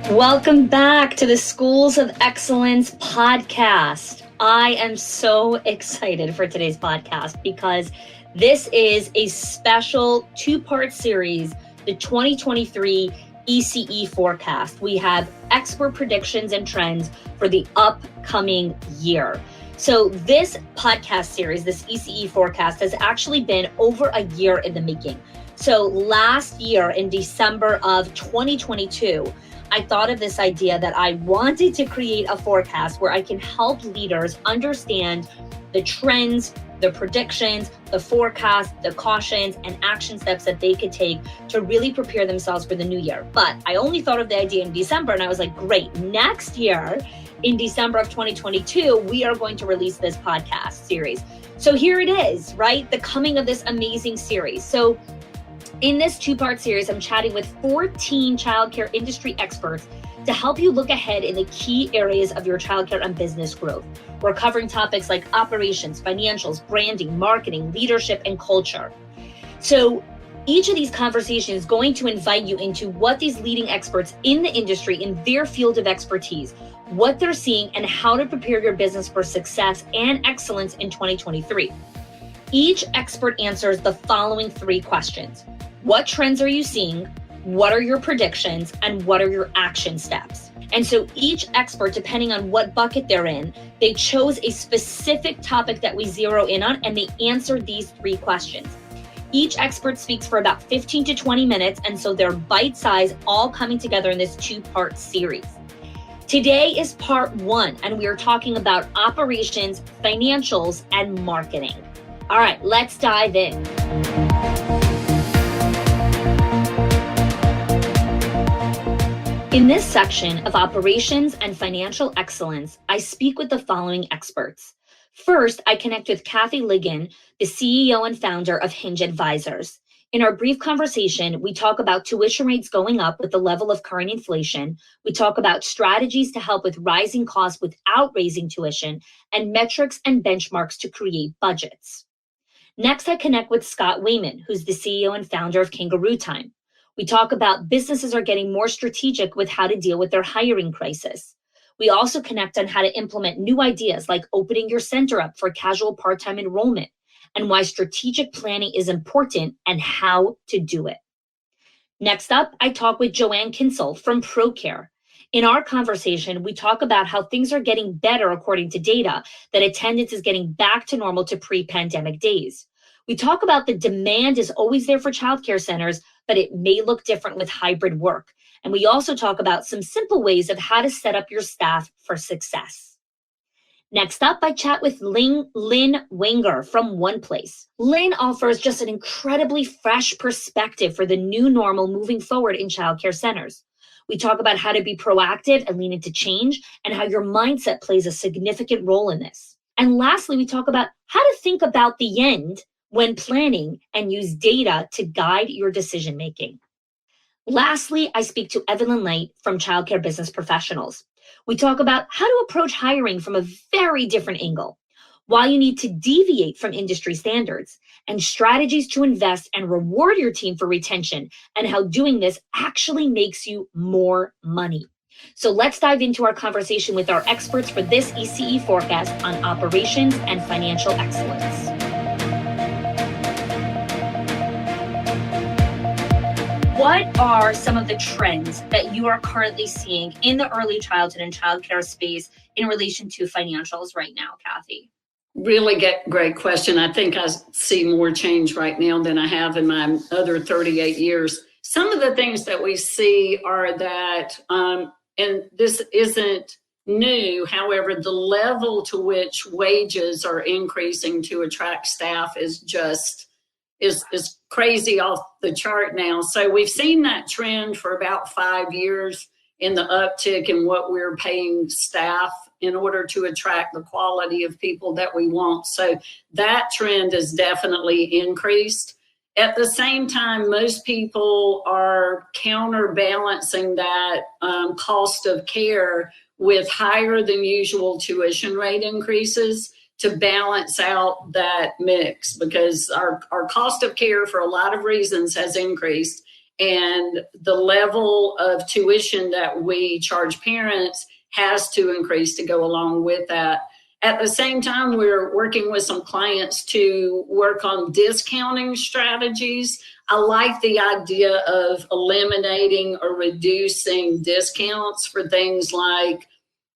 Welcome back to the Schools of Excellence podcast. I am so excited for today's podcast because this is a special two-part series, the 2023 ECE forecast. We have expert predictions and trends for the upcoming year. So this podcast series, this ECE forecast, has actually been over a year in the making. So last year in December of 2022, I thought of this idea that I wanted to create a forecast where I can help leaders understand the trends, the predictions, the forecast, the cautions, and action steps that they could take to really prepare themselves for the new year. But I only thought of the idea in December, and I was like, great, next year in December of 2022, we are going to release this podcast series. So here it is, right? The coming of this amazing series. So in this two-part series, I'm chatting with 14 childcare industry experts to help you look ahead in the key areas of your childcare and business growth. We're covering topics like operations, financials, branding, marketing, leadership, and culture. So each of these conversations is going to invite you into what these leading experts in the industry, in their field of expertise, what they're seeing, and how to prepare your business for success and excellence in 2023. Each expert answers the following three questions. What trends are you seeing? What are your predictions? And what are your action steps? And so each expert, depending on what bucket they're in, they chose a specific topic that we zero in on, and they answered these three questions. Each expert speaks for about 15 to 20 minutes, and so they're bite-sized, all coming together in this two-part series. Today is part one, and we are talking about operations, financials, and marketing. All right, let's dive in. In this section of operations and financial excellence, I speak with the following experts. First, I connect with Kathy Ligon, the CEO and founder of Hinge Advisors. In our brief conversation, we talk about tuition rates going up with the level of current inflation. We talk about strategies to help with rising costs without raising tuition, and metrics and benchmarks to create budgets. Next, I connect with Scott Wayman, who's the CEO and founder of Kangaroo Time. We talk about businesses are getting more strategic with how to deal with their hiring crisis. We also connect on how to implement new ideas like opening your center up for casual part-time enrollment and why strategic planning is important and how to do it. Next up, I talk with Joanne Kinsel from ProCare. In our conversation, we talk about how things are getting better according to data, that attendance is getting back to normal to pre-pandemic days. We talk about the demand is always there for childcare centers, but it may look different with hybrid work. And we also talk about some simple ways of how to set up your staff for success. Next up, I chat with Lynn Wenger from One Place. Lynn offers just an incredibly fresh perspective for the new normal moving forward in childcare centers. We talk about how to be proactive and lean into change and how your mindset plays a significant role in this. And lastly, we talk about how to think about the end when planning and use data to guide your decision-making. Lastly, I speak to Evelyn Light from Childcare Business Professionals. We talk about how to approach hiring from a very different angle, why you need to deviate from industry standards, and strategies to invest and reward your team for retention, and how doing this actually makes you more money. So let's dive into our conversation with our experts for this ECE forecast on operations and financial excellence. What are some of the trends that you are currently seeing in the early childhood and childcare space in relation to financials right now, Kathy? Really great question. I think I see more change right now than I have in my other 38 years. Some of the things that we see are that, and this isn't new, however, the level to which wages are increasing to attract staff is just is crazy off the chart now. So we've seen that trend for about 5 years in the uptick in what we're paying staff in order to attract the quality of people that we want. So that trend has definitely increased. At the same time, most people are counterbalancing that cost of care with higher than usual tuition rate increases to balance out that mix, because our cost of care for a lot of reasons has increased. and the level of tuition that we charge parents has to increase to go along with that. At the same time, we're working with some clients to work on discounting strategies. I like the idea of eliminating or reducing discounts for things like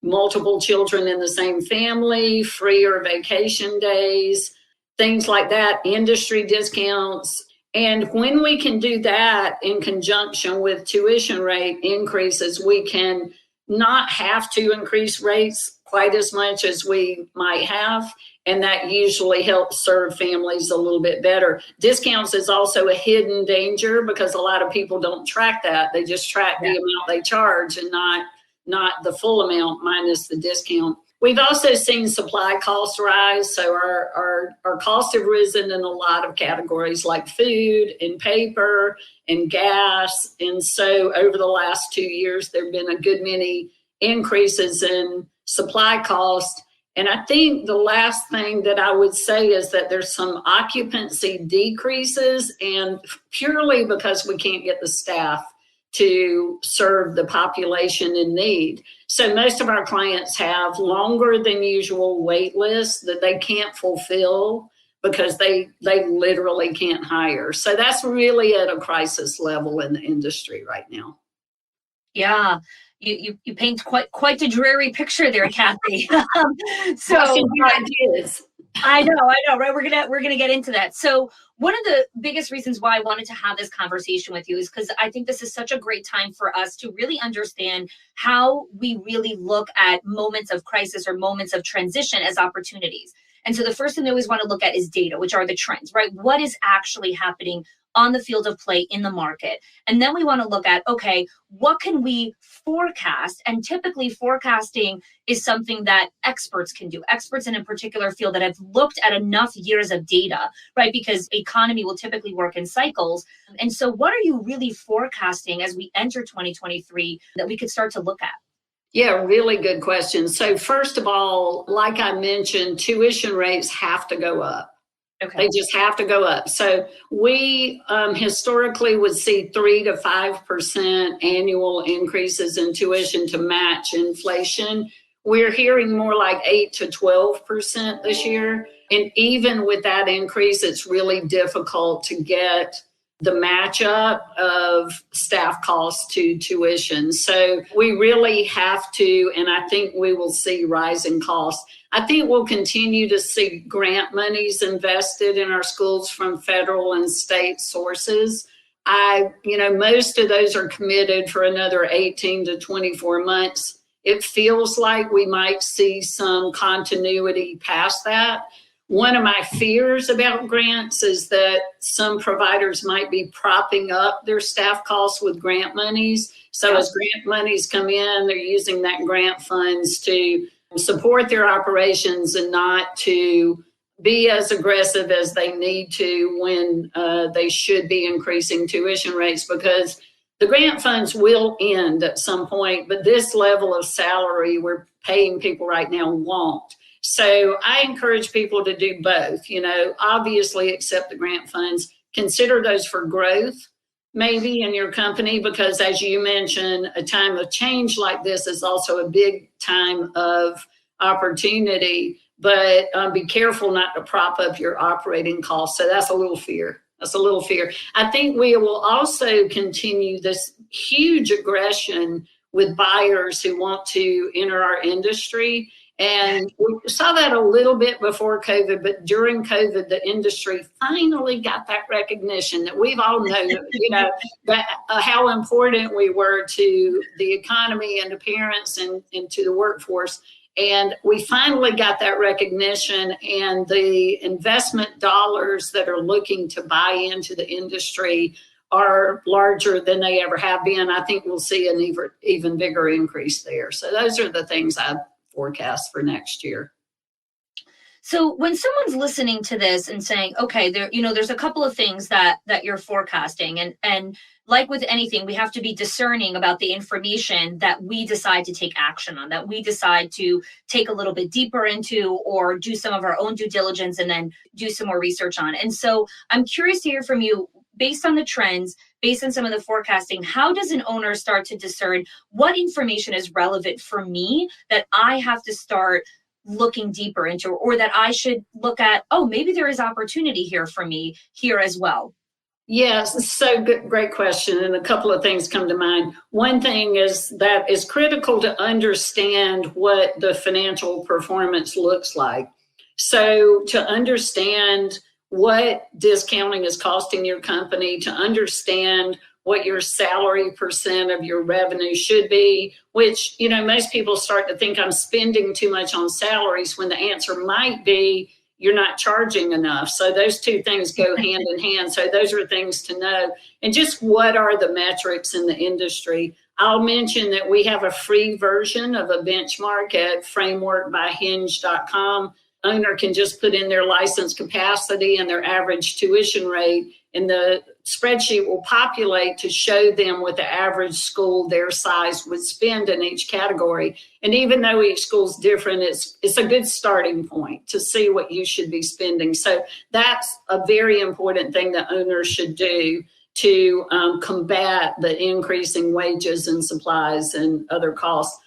multiple children in the same family, freer vacation days, things like that, industry discounts. And when we can do that in conjunction with tuition rate increases, we can not have to increase rates quite as much as we might have. And that usually helps serve families a little bit better. Discounts is also a hidden danger because a lot of people don't track that. They just track the amount they charge and not the full amount minus the discount. We've also seen supply costs rise. So our costs have risen in a lot of categories like food and paper and gas. And so over the last 2 years, there have been a good many increases in supply cost. And I think the last thing that I would say is that there's some occupancy decreases, and purely because we can't get the staff to serve the population in need. So most of our clients have longer than usual wait lists that they can't fulfill because they literally can't hire. So that's really at a crisis level in the industry right now. Yeah. You paint quite a dreary picture there, Kathy. So ideas. I know, right? We're gonna get into that. So one of the biggest reasons why I wanted to have this conversation with you is because I think this is such a great time for us to really understand how we really look at moments of crisis or moments of transition as opportunities. And so the first thing they always want to look at is data, which are the trends, right? What is actually happening on the field of play in the market? And then we want to look at, okay, what can we forecast? And typically forecasting is something that experts can do, experts in a particular field that have looked at enough years of data, right? Because economy will typically work in cycles. And so what are you really forecasting as we enter 2023 that we could start to look at? Yeah, really good question. So first of all, like I mentioned, tuition rates have to go up. Okay. They just have to go up. So we historically would see 3 to 5% annual increases in tuition to match inflation. We're hearing more like 8 to 12% this year. And even with that increase, it's really difficult to get the matchup of staff costs to tuition. So we really have to, and I think we will see rising costs. I think we'll continue to see grant monies invested in our schools from federal and state sources. Most of those are committed for another 18 to 24 months. It feels like we might see some continuity past that. One of my fears about grants is that some providers might be propping up their staff costs with grant monies. So as grant monies come in, they're using that grant funds to support their operations and not to be as aggressive as they need to when they should be increasing tuition rates, because the grant funds will end at some point, but this level of salary we're paying people right now won't. So I encourage people to do both, obviously accept the grant funds, consider those for growth, maybe in your company, because as you mentioned, a time of change like this is also a big time of opportunity, but be careful not to prop up your operating costs. So that's a little fear. I think we will also continue this huge aggression with buyers who want to enter our industry. And we saw that a little bit before COVID, but during COVID, the industry finally got that recognition that we've all known, that how important we were to the economy and to parents and to the workforce. And we finally got that recognition, and the investment dollars that are looking to buy into the industry are larger than they ever have been. I think we'll see an even bigger increase there. So those are the things I forecast for next year. So when someone's listening to this and saying, okay, there's a couple of things that you're forecasting, and like with anything, we have to be discerning about the information that we decide to take action on, that we decide to take a little bit deeper into, or do some of our own due diligence and then do some more research on. And so I'm curious to hear from you, based on the trends, based on some of the forecasting, how does an owner start to discern what information is relevant for me that I have to start looking deeper into, or that I should look at, oh, maybe there is opportunity here for me here as well? Yes, so good, great question. And a couple of things come to mind. One thing is that it's critical to understand what the financial performance looks like. So to understand what discounting is costing your company, to understand what your salary percent of your revenue should be, which, most people start to think I'm spending too much on salaries when the answer might be you're not charging enough. So those two things go hand in hand. So those are things to know. And just what are the metrics in the industry? I'll mention that we have a free version of a benchmark at frameworkbyhinge.com. Owner can just put in their license capacity and their average tuition rate, and the spreadsheet will populate to show them what the average school their size would spend in each category. And even though each school's different, it's a good starting point to see what you should be spending. So that's a very important thing that owners should do to combat the increasing wages and supplies and other costs.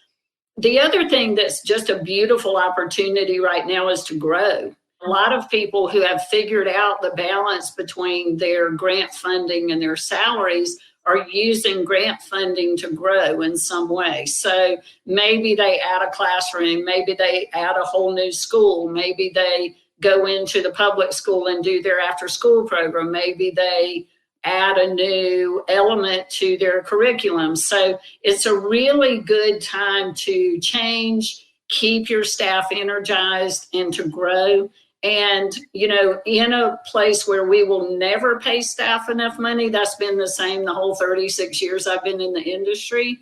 The other thing that's just a beautiful opportunity right now is to grow. A lot of people who have figured out the balance between their grant funding and their salaries are using grant funding to grow in some way. So maybe they add a classroom, maybe they add a whole new school, maybe they go into the public school and do their after school program, maybe they add a new element to their curriculum. So it's a really good time to change, keep your staff energized, and to grow. And, in a place where we will never pay staff enough money, that's been the same the whole 36 years I've been in the industry.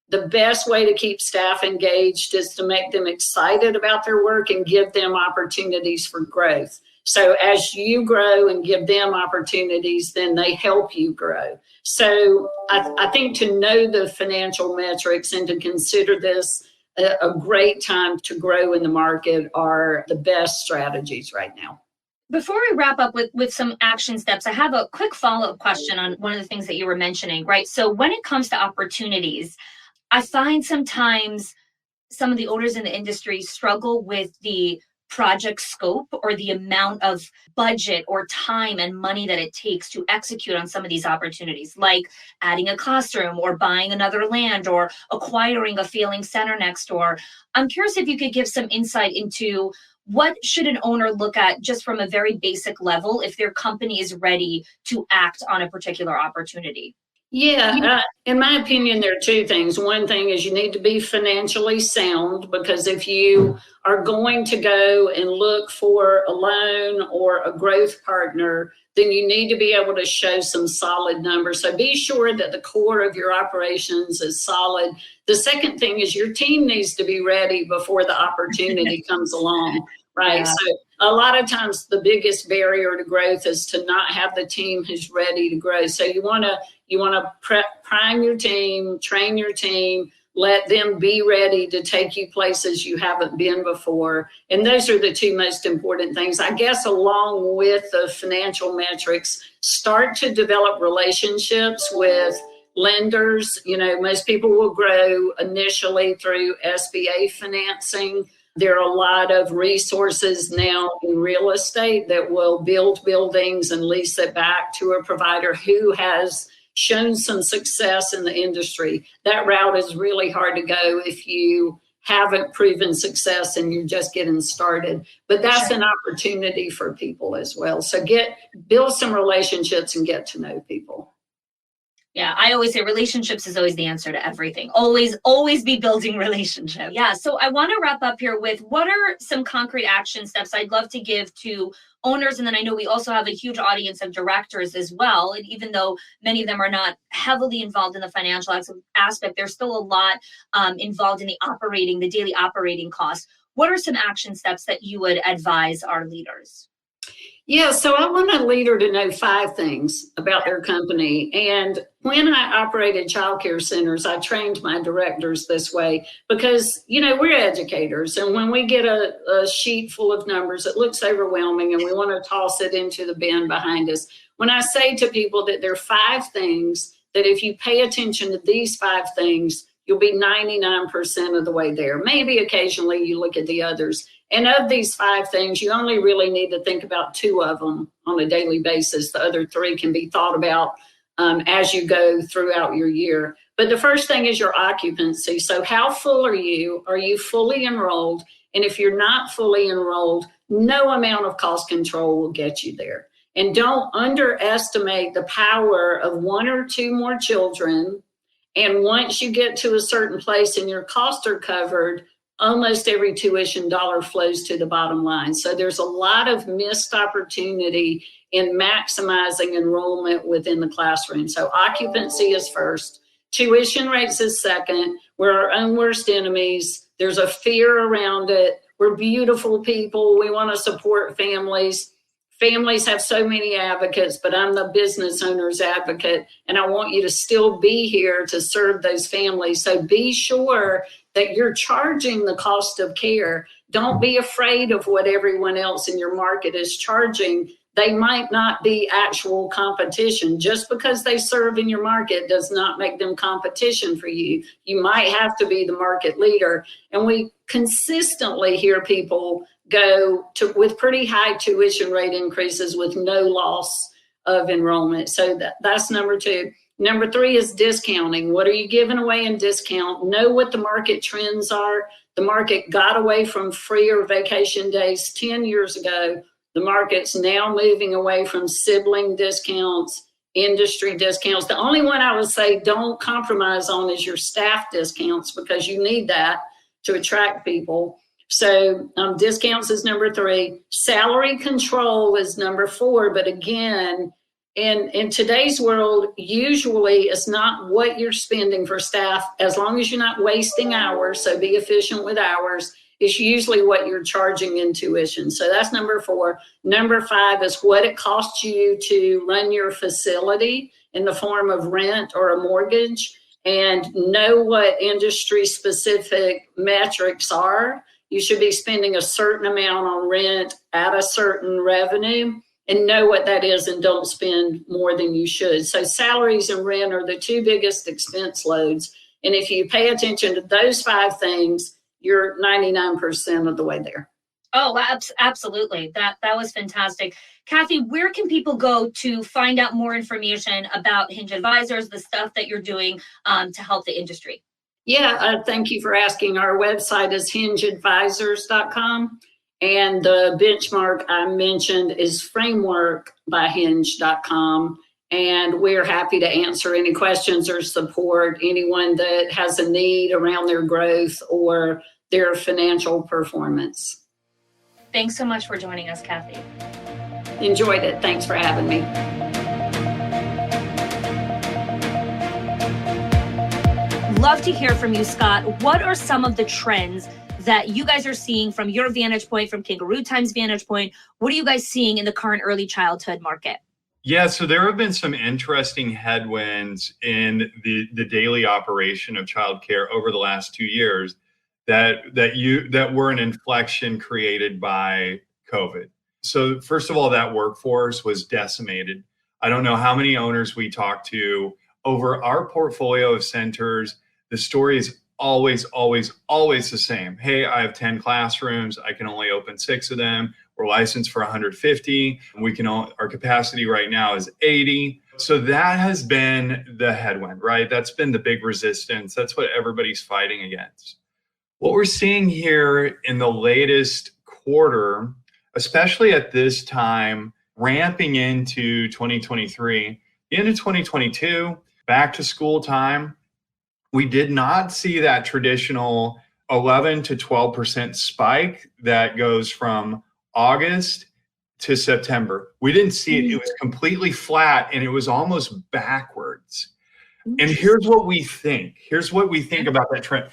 The best way to keep staff engaged is to make them excited about their work and give them opportunities for growth. So as you grow and give them opportunities, then they help you grow. So I think to know the financial metrics and to consider this a great time to grow in the market are the best strategies right now. Before we wrap up with some action steps, I have a quick follow-up question on one of the things that you were mentioning, right? So when it comes to opportunities, I find sometimes some of the owners in the industry struggle with the project scope or the amount of budget or time and money that it takes to execute on some of these opportunities, like adding a classroom or buying another land or acquiring a failing center next door. I'm curious if you could give some insight into what should an owner look at just from a very basic level if their company is ready to act on a particular opportunity. Yeah, in my opinion, there are two things. One thing is you need to be financially sound, because if you are going to go and look for a loan or a growth partner, then you need to be able to show some solid numbers. So be sure that the core of your operations is solid. The second thing is your team needs to be ready before the opportunity comes along, right? Yeah. So a lot of times the biggest barrier to growth is to not have the team who's ready to grow. So you want to prime your team, train your team, let them be ready to take you places you haven't been before. And those are the two most important things. I guess along with the financial metrics, start to develop relationships with lenders. Most people will grow initially through SBA financing. There are a lot of resources now in real estate that will build buildings and lease it back to a provider who has shown some success in the industry. That route is really hard to go if you haven't proven success and you're just getting started. But that's an opportunity for people as well. So build some relationships and get to know people. Yeah, I always say relationships is always the answer to everything. Always be building relationships. Yeah, so I want to wrap up here with what are some concrete action steps I'd love to give to owners. And then I know we also have a huge audience of directors as well. And even though many of them are not heavily involved in the financial aspect, there's still a lot involved in the daily operating costs. What are some action steps that you would advise our leaders? Yeah, so I want a leader to know 5 things about their company. And when I operated childcare centers, I trained my directors this way because, we're educators. And when we get a sheet full of numbers, it looks overwhelming and we want to toss it into the bin behind us. when I say to people that there are 5 things that if you pay attention to these 5 things, you'll be 99% of the way there. Maybe occasionally you look at the others. And of these 5 things, you only really need to think about 2 of them on a daily basis. The other 3 can be thought about as you go throughout your year. But the first thing is your occupancy. So how full are you? Are you fully enrolled? And if you're not fully enrolled, no amount of cost control will get you there. And don't underestimate the power of 1 or 2 more children. And once you get to a certain place and your costs are covered, almost every tuition dollar flows to the bottom line. So there's a lot of missed opportunity in maximizing enrollment within the classroom. So occupancy is first, tuition rates is second. We're our own worst enemies. There's a fear around it. We're beautiful people. We want to support families. Families have so many advocates, but I'm the business owner's advocate, and I want you to still be here to serve those families. So be sure that you're charging the cost of care. Don't be afraid of what everyone else in your market is charging. They might not be actual competition. Just because they serve in your market does not make them competition for you. You might have to be the market leader. And we consistently hear people go to with pretty high tuition rate increases with no loss of enrollment. So that's number 2. Number 3 is discounting. What are you giving away in discount? Know what the market trends are. The market got away from free or vacation days 10 years ago. The market's now moving away from sibling discounts, industry discounts. The only one I would say don't compromise on is your staff discounts, because you need that to attract people. So discounts is number 3. Salary control is number 4. But again, in today's world, usually it's not what you're spending for staff, as long as you're not wasting hours. So be efficient with hours. It's usually what you're charging in tuition. So that's number 4. Number 5 is what it costs you to run your facility in the form of rent or a mortgage, and know what industry specific metrics are. You should be spending a certain amount on rent at a certain revenue, and know what that is, and don't spend more than you should. So salaries and rent are the 2 biggest expense loads. And if you pay attention to those 5 things, you're 99% of the way there. Oh, absolutely. That was fantastic. Kathy, where can people go to find out more information about Hinge Advisors, the stuff that you're doing to help the industry? Yeah, thank you for asking. Our website is hingeadvisors.com. And the benchmark I mentioned is frameworkbyhinge.com. And we're happy to answer any questions or support anyone that has a need around their growth or their financial performance. Thanks so much for joining us, Kathy. Enjoyed it. Thanks for having me. Love to hear from you, Scott. What are some of the trends that you guys are seeing from your vantage point, from Kangaroo Time's vantage point? What are you guys seeing in the current early childhood market? Yeah, so there have been some interesting headwinds in the daily operation of childcare over the last 2 years that were an inflection created by COVID. So first of all, that workforce was decimated. I don't know how many owners we talked to over our portfolio of centers. The story is always the same. Hey, I have 10 classrooms. I can only open 6 of them. We're licensed for 150. Our capacity right now is 80. So that has been the headwind, right? That's been the big resistance. That's what everybody's fighting against. What we're seeing here in the latest quarter, especially at this time, ramping into 2023, into 2022, back to school time, we did not see that traditional 11 to 12% spike that goes from August to September. We didn't see it. It was completely flat, and it was almost backwards. And here's what we think. Here's what we think about that trend.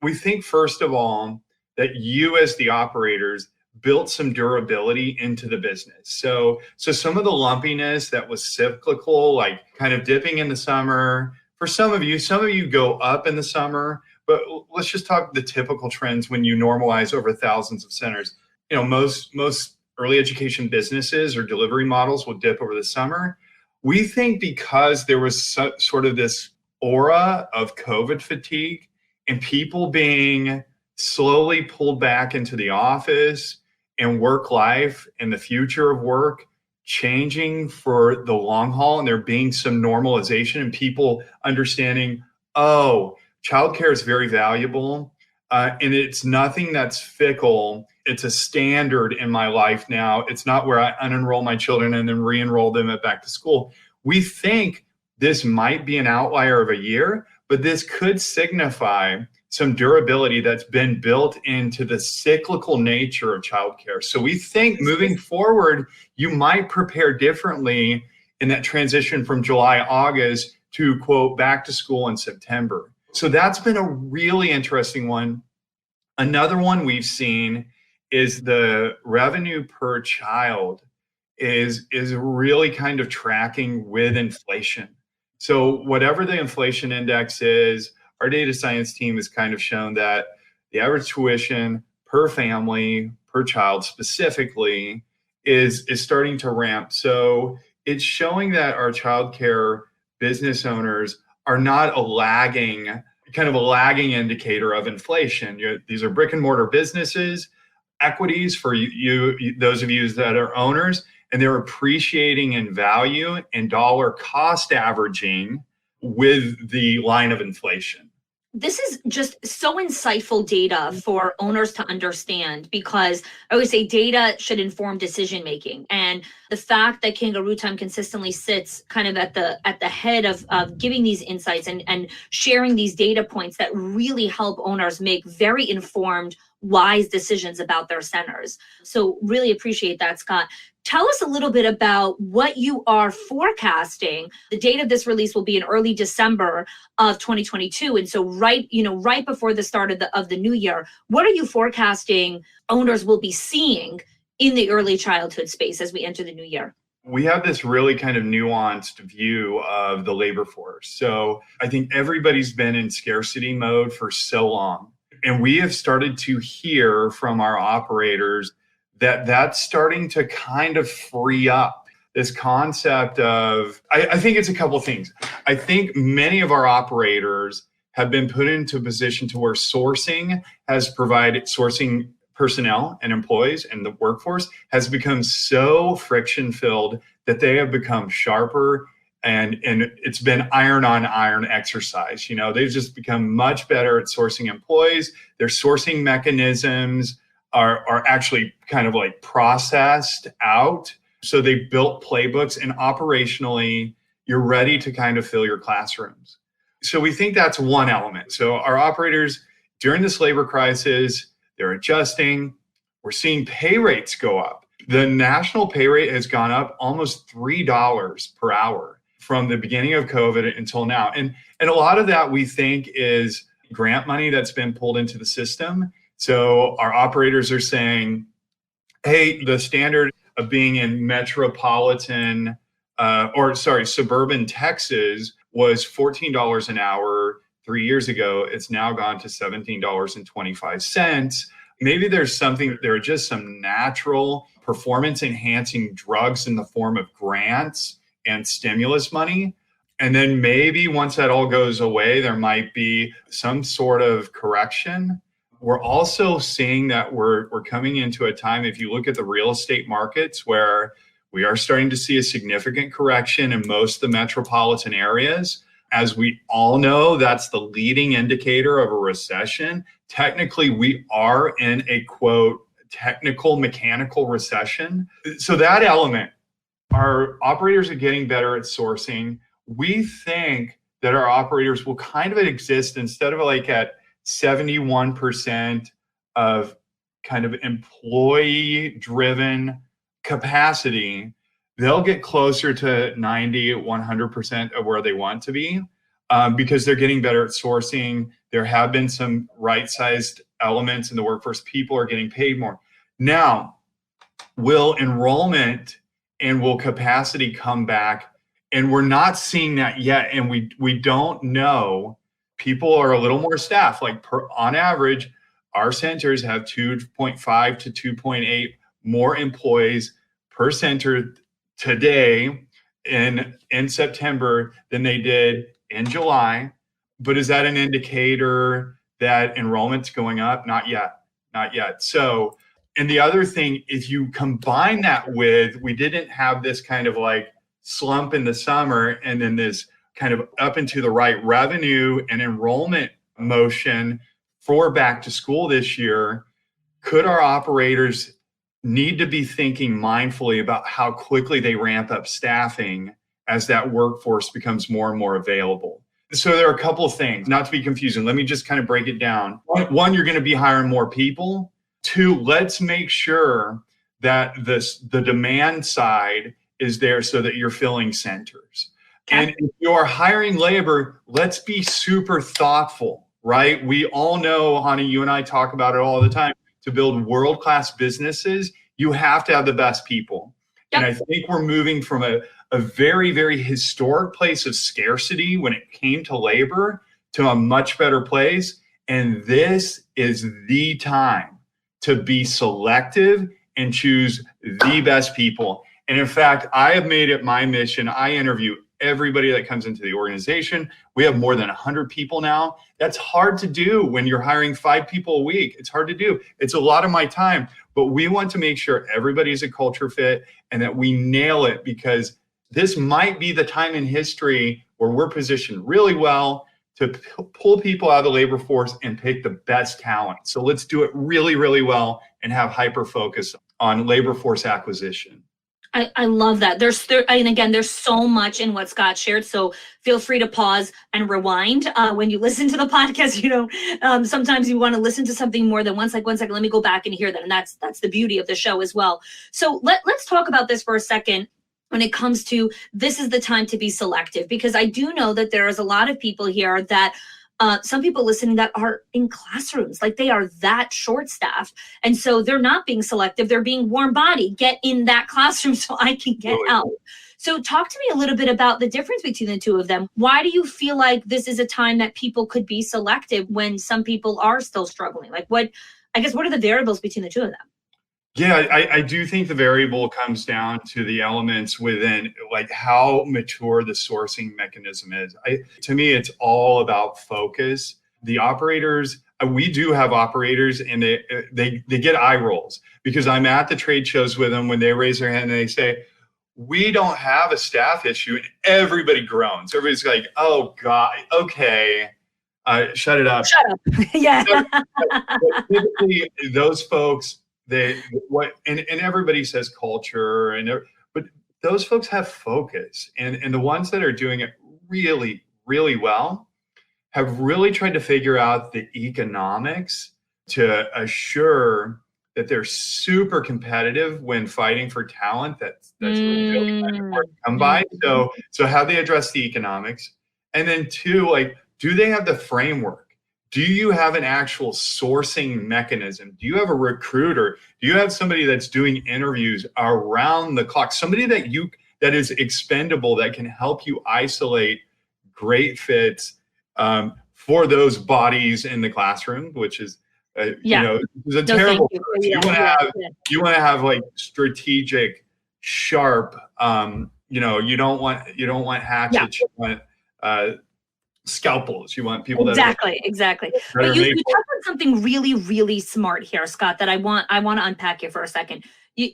We think, first of all, that you as the operators built some durability into the business. So some of the lumpiness that was cyclical, like kind of dipping in the summer, for some of you go up in the summer, but let's just talk the typical trends when you normalize over thousands of centers. Most early education businesses or delivery models will dip over the summer. We think because there was sort of this aura of COVID fatigue and people being slowly pulled back into the office and work life and the future of work changing for the long haul, and there being some normalization and people understanding, oh, childcare is very valuable, and it's nothing that's fickle. It's a standard in my life now. It's not where I unenroll my children and then re-enroll them at back to school. We think this might be an outlier of a year, but this could signify some durability that's been built into the cyclical nature of childcare. So we think moving forward, you might prepare differently in that transition from July, August to quote back to school in September. So that's been a really interesting one. Another one we've seen is the revenue per child is really kind of tracking with inflation. So whatever the inflation index is, our data science team has kind of shown that the average tuition per family, per child specifically, is starting to ramp. So it's showing that our childcare business owners are not a lagging indicator of inflation. These are brick and mortar businesses, equities for you, those of you that are owners, and they're appreciating in value and dollar cost averaging with the line of inflation. This is just so insightful data for owners to understand, because I always say data should inform decision making. And the fact that Kangaroo Time consistently sits kind of at the head of giving these insights and sharing these data points that really help owners make very informed, wise decisions about their centers. So really appreciate that, Scott. Tell us a little bit about what you are forecasting. The date of this release will be in early December of 2022. And so right before the start of the new year, what are you forecasting owners will be seeing in the early childhood space as we enter the new year? We have this really kind of nuanced view of the labor force. So I think everybody's been in scarcity mode for so long. And we have started to hear from our operators that that's starting to kind of free up this concept of, I think it's a couple of things. I think many of our operators have been put into a position to where sourcing has provided, sourcing personnel and employees and the workforce has become so friction filled that they have become sharper, and it's been iron on iron exercise. They've just become much better at sourcing employees. Their sourcing mechanisms are actually kind of like processed out. So they built playbooks, and operationally, you're ready to kind of fill your classrooms. So we think that's one element. So our operators during this labor crisis, they're adjusting. We're seeing pay rates go up. The national pay rate has gone up almost $3 per hour from the beginning of COVID until now. And a lot of that we think is grant money that's been pulled into the system. So our operators are saying, hey, the standard of being in suburban Texas was $14 an hour 3 years ago. It's now gone to $17.25. Maybe there are just some natural performance enhancing drugs in the form of grants and stimulus money. And then maybe once that all goes away, there might be some sort of correction. We're also seeing that we're coming into a time, if you look at the real estate markets, where we are starting to see a significant correction in most of the metropolitan areas. As we all know, that's the leading indicator of a recession. Technically, we are in a, quote, technical mechanical recession. So that element, our operators are getting better at sourcing. We think that our operators will kind of exist instead of like at 71% of kind of employee-driven capacity, they'll get closer to 90, 100% of where they want to be because they're getting better at sourcing. There have been some right-sized elements in the workforce. People are getting paid more. Now, will enrollment and will capacity come back? And we're not seeing that yet. And we don't know. People are a little more staffed. On average, our centers have 2.5 to 2.8 more employees per center today in September than they did in July. But is that an indicator that enrollment's going up? Not yet. Not yet. So, and the other thing, if you combine that with, we didn't have this kind of like slump in the summer and then this kind of up into the right revenue and enrollment motion for back to school this year, could our operators need to be thinking mindfully about how quickly they ramp up staffing as that workforce becomes more and more available? So there are a couple of things, not to be confusing. Let me just kind of break it down. One, you're going to be hiring more people. Two, let's make sure that the demand side is there so that you're filling centers. Okay. And if you're hiring labor, let's be super thoughtful, right? We all know, honey, you and I talk about it all the time. To build world-class businesses, you have to have the best people. Yep. And I think we're moving from a very, very historic place of scarcity when it came to labor to a much better place. And this is the time to be selective and choose the best people. And in fact, I have made it my mission. I interview everybody that comes into the organization. We have more than 100 people now. That's hard to do when you're hiring 5 people a week. It's hard to do. It's a lot of my time, but we want to make sure everybody's a culture fit and that we nail it, because this might be the time in history where we're positioned really well to pull people out of the labor force and pick the best talent. So let's do it really, really well and have hyper focus on labor force acquisition. I love that. And again, there's so much in what Scott shared. So feel free to pause and rewind when you listen to the podcast. Sometimes you want to listen to something more than one second. Let me go back and hear that. And that's the beauty of the show as well. So let's talk about this for a second. When it comes to, this is the time to be selective, because I do know that there is a lot of people here that some people listening that are in classrooms, like they are that short staffed. And so they're not being selective. They're being warm body. Get in that classroom so I can get out. So talk to me a little bit about the difference between the two of them. Why do you feel like this is a time that people could be selective when some people are still struggling? Like what are the variables between the two of them? Yeah, I do think the variable comes down to the elements within, like how mature the sourcing mechanism is. To me, it's all about focus. The operators, we do have operators, and they get eye rolls because I'm at the trade shows with them when they raise their hand and they say, "We don't have a staff issue," and everybody groans. Everybody's like, "Oh God, okay, shut it up." Shut up. Yeah. But typically, those folks. And everybody says culture, but those folks have focus, and the ones that are doing it really, really well have really tried to figure out the economics to assure that they're super competitive when fighting for talent that's really kind of hard to come by. So how they address the economics, and then two, like, do they have the framework? Do you have an actual sourcing mechanism? Do you have a recruiter? Do you have somebody that's doing interviews around the clock? Somebody that is expendable, that can help you isolate great fits for those bodies in the classroom, which is is a terrible. You want to have like strategic, sharp. You don't want hatchets. Yeah. You want scalpels. You want people that exactly. But you touched on something really, really smart here, Scott, that I want to unpack here for a second.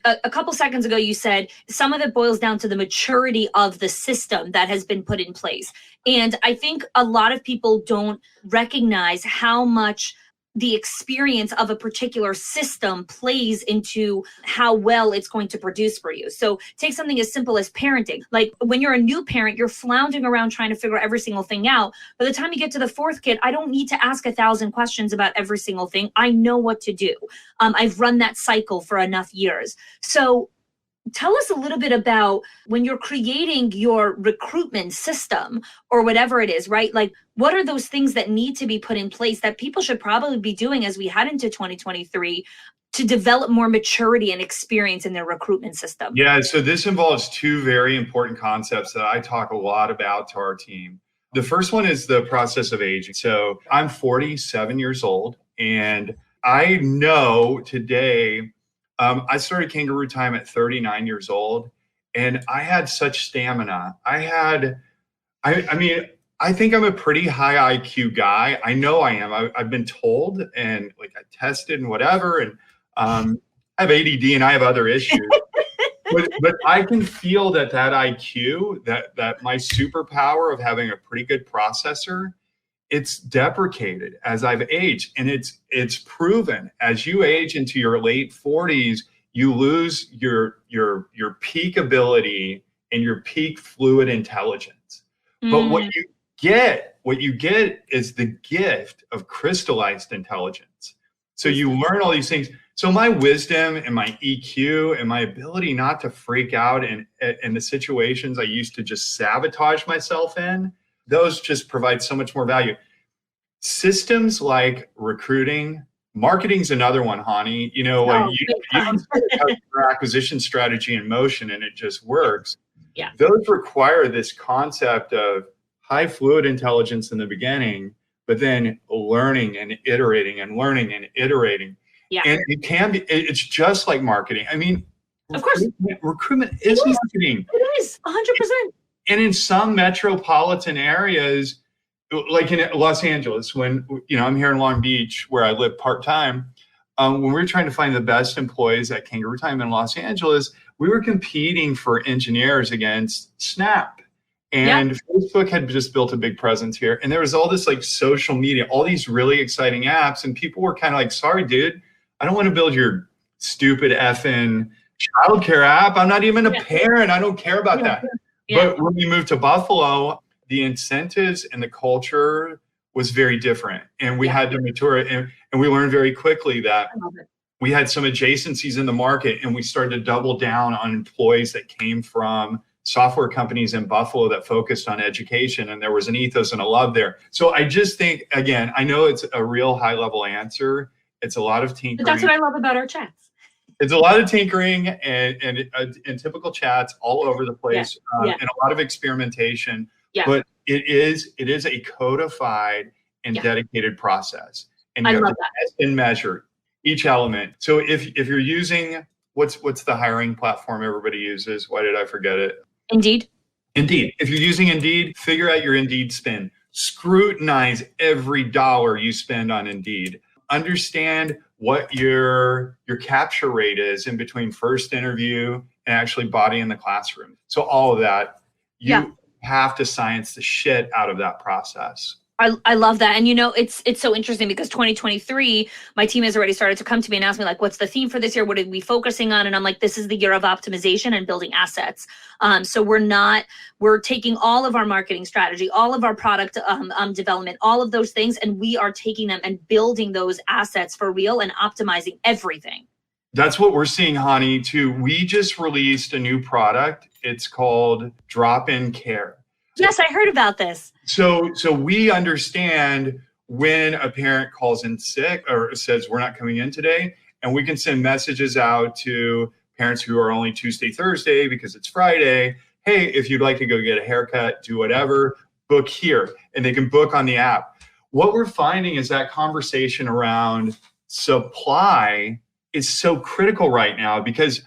A couple seconds ago, you said some of it boils down to the maturity of the system that has been put in place. And I think a lot of people don't recognize how much the experience of a particular system plays into how well it's going to produce for you. So take something as simple as parenting. Like when you're a new parent, you're floundering around trying to figure every single thing out. By the time you get to the 4th kid, I don't need to ask 1,000 questions about every single thing. I know what to do. I've run that cycle for enough years. So tell us a little bit about when you're creating your recruitment system or whatever it is, right? Like, what are those things that need to be put in place that people should probably be doing as we head into 2023 to develop more maturity and experience in their recruitment system? Yeah, so this involves 2 very important concepts that I talk a lot about to our team. The first one is the process of aging. So I'm 47 years old, and I know today, I started Kangaroo Time at 39 years old, And I had such stamina. I mean, I think I'm a pretty high IQ guy. I know I am. I've been told, and like I tested and whatever. And I have ADD and I have other issues. But I can feel that IQ, that my superpower of having a pretty good processor, it's deprecated as I've aged, and it's proven as you age into your late 40s, you lose your peak ability and your peak fluid intelligence. But what you get is the gift of crystallized intelligence. So you learn all these things. So my wisdom and my EQ and my ability not to freak out in the situations I used to just sabotage myself in, those just provide so much more value. Systems like recruiting, marketing's another one, Hani. You know, like you have your acquisition strategy in motion and it just works. Yeah. Those require this concept of high fluid intelligence in the beginning, but then learning and iterating and learning and iterating. Yeah. And it's just like marketing. I mean, of course, recruitment is marketing. It is 100%. And in some metropolitan areas, like in Los Angeles, when, you know, I'm here in Long Beach where I live part-time, when we were trying to find the best employees at Kangaroo Time in Los Angeles, we were competing for engineers against Snap. And Facebook had just built a big presence here. And there was all this like social media, all these really exciting apps. And people were kind of like, sorry, dude, I don't want to build your stupid effing childcare app. I'm not even a parent. I don't care about that. Yeah. But when we moved to Buffalo, the incentives and the culture was very different. And we had to mature it. And we learned very quickly that we had some adjacencies in the market, and we started to double down on employees that came from software companies in Buffalo that focused on education, and there was an ethos and a love there. So I just think, again, I know it's a real high level answer. It's a lot of tinkering. But that's what I love about our chats. It's a lot of tinkering and typical chats all over the place, and a lot of experimentation. Yeah. But it is a codified and dedicated process, and you have to test and measure each element. So if you're using what's the hiring platform everybody uses? Why did I forget it? Indeed. If you're using Indeed, figure out your Indeed spend. Scrutinize every dollar you spend on Indeed. Understand what your capture rate is in between first interview and actually body in the classroom. So all of that, you have to science the shit out of that process. I love that. And, you know, it's so interesting because 2023, my team has already started to come to me and ask me, like, what's the theme for this year? What are we focusing on? And I'm like, this is the year of optimization and building assets. So we're taking all of our marketing strategy, all of our product development, all of those things, and we are taking them and building those assets for real and optimizing everything. That's what we're seeing, Hani, too. We just released a new product. It's called Drop-In Care. Yes, I heard about this. So we understand when a parent calls in sick or says we're not coming in today, and we can send messages out to parents who are only Tuesday, Thursday because it's Friday. Hey, if you'd like to go get a haircut, do whatever, book here, and they can book on the app. What we're finding is that conversation around supply is so critical right now because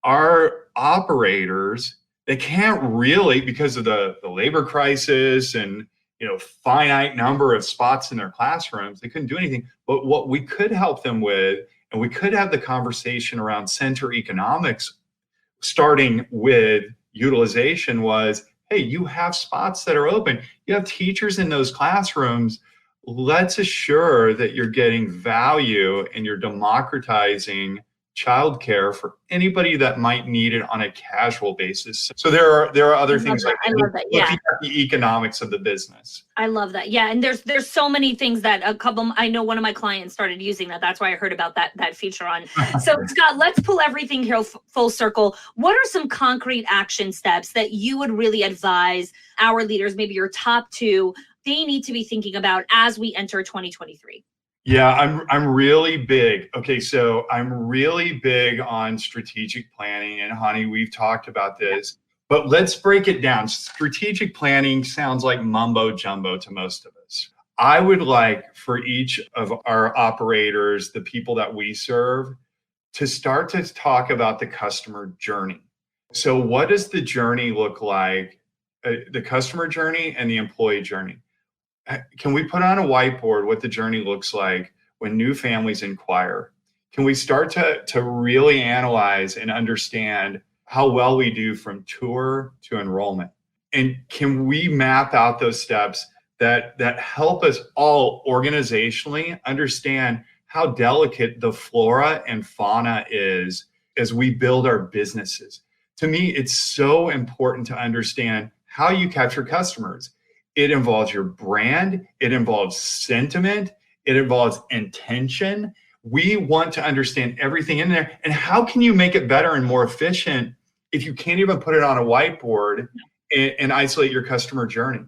our operators, they can't really, because of the labor crisis and, you know, finite number of spots in their classrooms, they couldn't do anything. But what we could help them with, and we could have the conversation around center economics, starting with utilization, was, hey, you have spots that are open. You have teachers in those classrooms. Let's assure that you're getting value and you're democratizing childcare for anybody that might need it on a casual basis. So there are other things like looking at the economics of the business. I love that. Yeah, and there's so many things that I know one of my clients started using that. That's why I heard about that feature on. So Scott, let's pull everything here full circle. What are some concrete action steps that you would really advise our leaders, maybe your top two, they need to be thinking about as we enter 2023? Yeah, I'm really big. Okay, so I'm really big on strategic planning, and Hani, we've talked about this, but let's break it down. Strategic planning sounds like mumbo jumbo to most of us. I would like for each of our operators, the people that we serve, to start to talk about the customer journey. So what does the journey look like, the customer journey and the employee journey? Can we put on a whiteboard what the journey looks like when new families inquire? Can we start to really analyze and understand how well we do from tour to enrollment? And can we map out those steps that help us all organizationally understand how delicate the flora and fauna is as we build our businesses? To me, it's so important to understand how you capture customers. It involves your brand, it involves sentiment, it involves intention. We want to understand everything in there. And how can you make it better and more efficient if you can't even put it on a whiteboard and isolate your customer journey?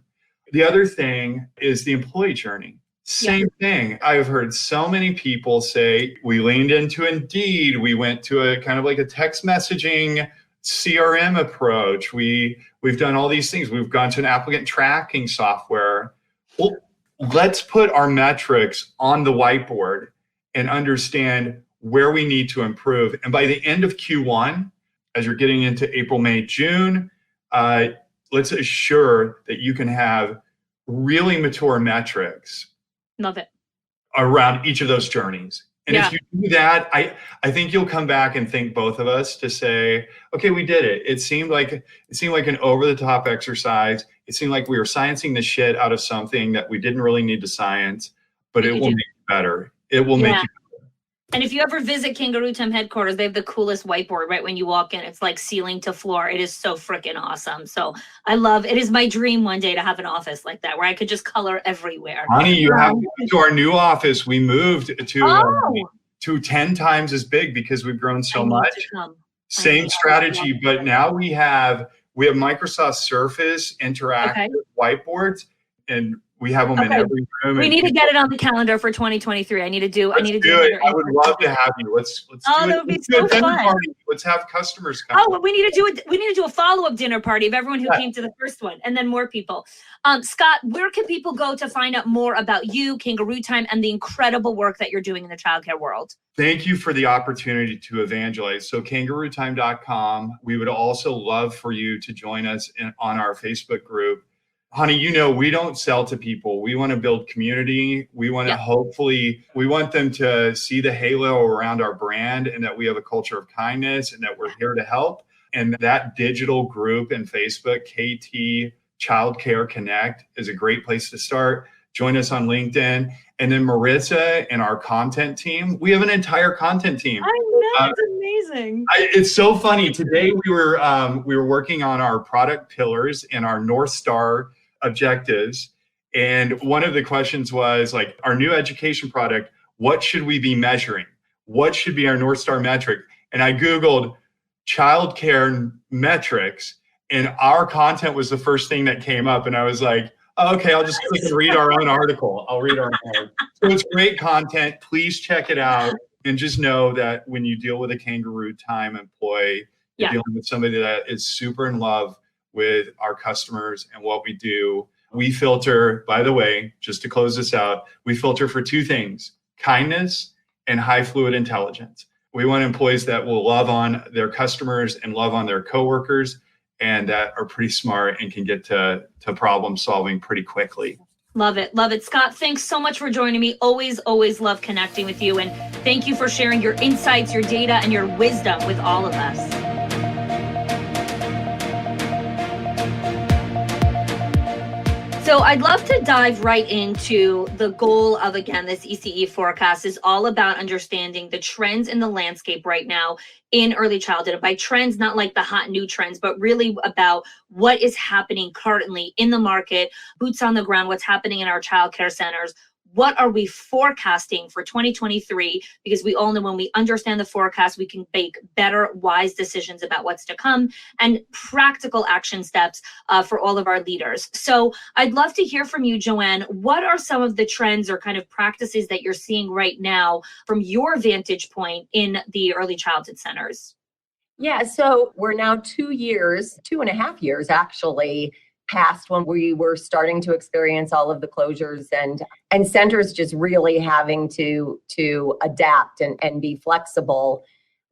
The other thing is the employee journey. Same thing. I've heard so many people say, we leaned into Indeed, we went to a kind of like a text messaging CRM approach. We've done all these things. We've gone to an applicant tracking software. Well, let's put our metrics on the whiteboard and understand where we need to improve. And by the end of Q1, as you're getting into April, May, June, let's assure that you can have really mature metrics. Love it. Around each of those journeys. And if you do that, I think you'll come back and thank both of us to say, okay, we did it. It seemed like an over-the-top exercise. It seemed like we were sciencing the shit out of something that we didn't really need to science, but it will make it better. It will make you better. And if you ever visit Kangaroo Time headquarters, they have the coolest whiteboard right when you walk in. It's like ceiling to floor. It is so freaking awesome. So it is my dream one day to have an office like that where I could just color everywhere. Honey, you have to go to our new office. We moved to 10 times as big because we've grown so much. Same strategy, but now we have Microsoft Surface interactive whiteboards, and we have them in every room. We need to get it on the calendar for 2023. I need to do it. I would love to have you. Let's do it. That would be so fun. Party. Let's have customers come. Oh, we need to do it. We need to do a follow-up dinner party of everyone who came to the first one, and then more people. Scott, where can people go to find out more about you, Kangaroo Time, and the incredible work that you're doing in the childcare world? Thank you for the opportunity to evangelize. So kangarootime.com. We would also love for you to join us on our Facebook group. Honey, we don't sell to people. We want to build community. We want to we want them to see the halo around our brand and that we have a culture of kindness and that we're here to help. And that digital group in Facebook, KT Childcare Connect, is a great place to start. Join us on LinkedIn. And then Maritza and our content team, we have an entire content team. I know, it's amazing. It's so funny. Today we were working on our product pillars and our North Star objectives. And one of the questions was like, our new education product, what should we be measuring? What should be our North Star metric? And I Googled childcare metrics, and our content was the first thing that came up. And I was like, oh, okay, I'll just click and read our own article. I'll read our own article. So it's great content. Please check it out. And just know that when you deal with a Kangaroo Time employee, you're dealing with somebody that is super in love with our customers and what we do. We filter, by the way, just to close this out, we filter for two things: kindness and high fluid intelligence. We want employees that will love on their customers and love on their coworkers and that are pretty smart and can get to problem solving pretty quickly. Love it. Love it. Scott, thanks so much for joining me. Always, always love connecting with you. And thank you for sharing your insights, your data, and your wisdom with all of us. So I'd love to dive right into the goal of, again, this ECE forecast is all about understanding the trends in the landscape right now in early childhood. And by trends, not like the hot new trends, but really about what is happening currently in the market, boots on the ground, what's happening in our childcare centers. What are we forecasting for 2023? Because we all know when we understand the forecast, we can make better, wise decisions about what's to come and practical action steps for all of our leaders. So I'd love to hear from you, Joanne. What are some of the trends or kind of practices that you're seeing right now from your vantage point in the early childhood centers? Yeah, so we're now 2.5 years actually, past when we were starting to experience all of the closures and centers just really having to adapt and be flexible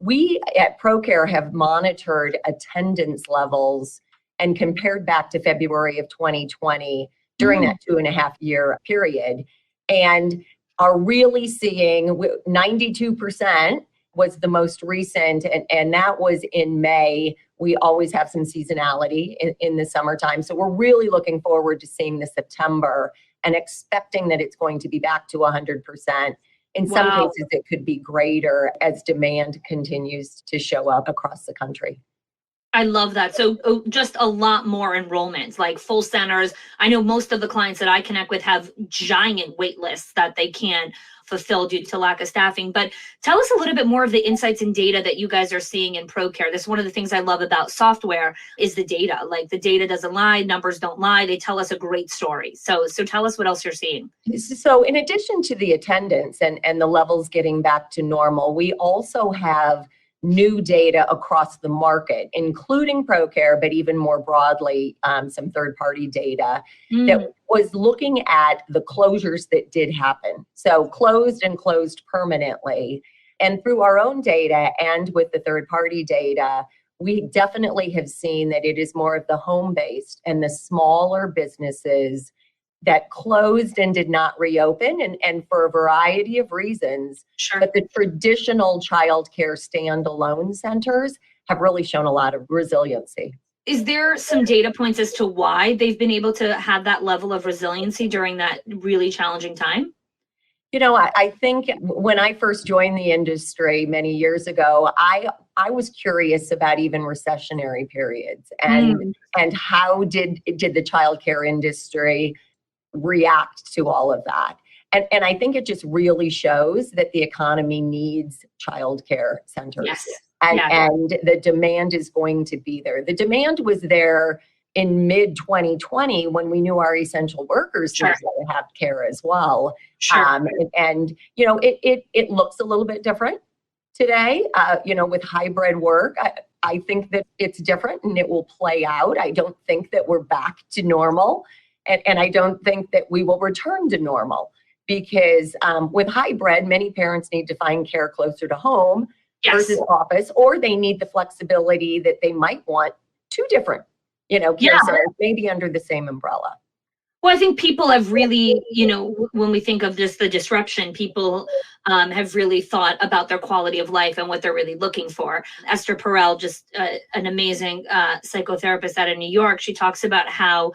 we at ProCare have monitored attendance levels and compared back to February of 2020 during that 2.5 year period, and are really seeing 92% was the most recent, and that was in May. We always have some seasonality in the summertime. So we're really looking forward to seeing the September and expecting that it's going to be back to 100%. In some cases, it could be greater as demand continues to show up across the country. I love that. So just a lot more enrollments, like full centers. I know most of the clients that I connect with have giant wait lists that they can't fulfill due to lack of staffing. But tell us a little bit more of the insights and data that you guys are seeing in ProCare. This is one of the things I love about software is the data. Like the data doesn't lie, numbers don't lie. They tell us a great story. So tell us what else you're seeing. So in addition to the attendance and the levels getting back to normal, we also have new data across the market, including ProCare, but even more broadly, some third-party data that was looking at the closures that did happen. So closed and closed permanently. And through our own data and with the third-party data, we definitely have seen that it is more of the home-based and the smaller businesses that closed and did not reopen, and for a variety of reasons. Sure. But the traditional childcare standalone centers have really shown a lot of resiliency. Is there some data points as to why they've been able to have that level of resiliency during that really challenging time? You know, I think when I first joined the industry many years ago, I was curious about even recessionary periods and how did the childcare industry react to all of that. And I think it just really shows that the economy needs childcare centers. Yes. And the demand is going to be there. The demand was there in mid 2020 when we knew our essential workers needed to have care as well. And you know, it looks a little bit different today, you know, with hybrid work. I think that it's different and it will play out. I don't think that we're back to normal. And I don't think that we will return to normal because with hybrid, many parents need to find care closer to home versus office, or they need the flexibility that they might want two different, you know, care centers, maybe under the same umbrella. Well, I think people have really, you know, when we think of just the disruption, people have really thought about their quality of life and what they're really looking for. Esther Perel, just an amazing psychotherapist out of New York, she talks about how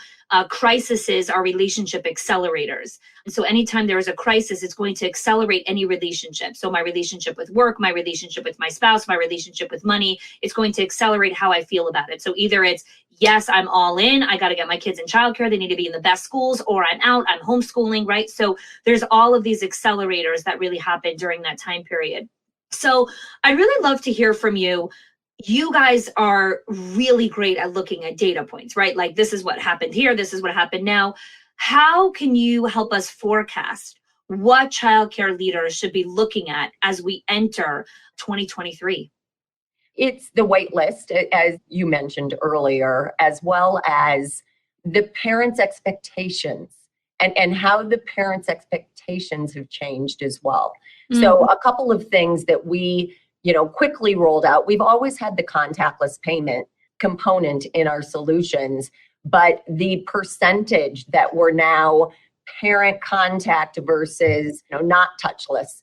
crises are relationship accelerators. And so anytime there is a crisis, it's going to accelerate any relationship. So my relationship with work, my relationship with my spouse, my relationship with money, it's going to accelerate how I feel about it. So either it's, yes, I'm all in, I got to get my kids in childcare, they need to be in the best schools, or I'm out, I'm homeschooling, right? So there's all of these accelerators that really happen during that time period. So I'd really love to hear from you. You guys are really great at looking at data points, right? Like this is what happened here, this is what happened now. How can you help us forecast what childcare leaders should be looking at as we enter 2023? It's the wait list, as you mentioned earlier, as well as the parents' expectations and how the parents' expectations have changed as well. So a couple of things that we, you know, quickly rolled out. We've always had the contactless payment component in our solutions, but the percentage that we're now parent contact versus, you know, not touchless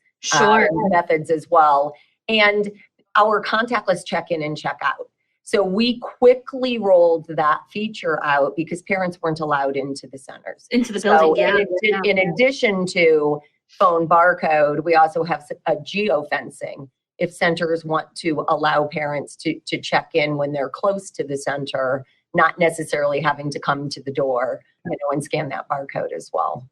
methods as well. And our contactless check-in and check-out. So we quickly rolled that feature out because parents weren't allowed into the centers. Into the building, in addition to phone barcode, we also have a geofencing. If centers want to allow parents to check in when they're close to the center, not necessarily having to come to the door, you know, and scan that barcode as well.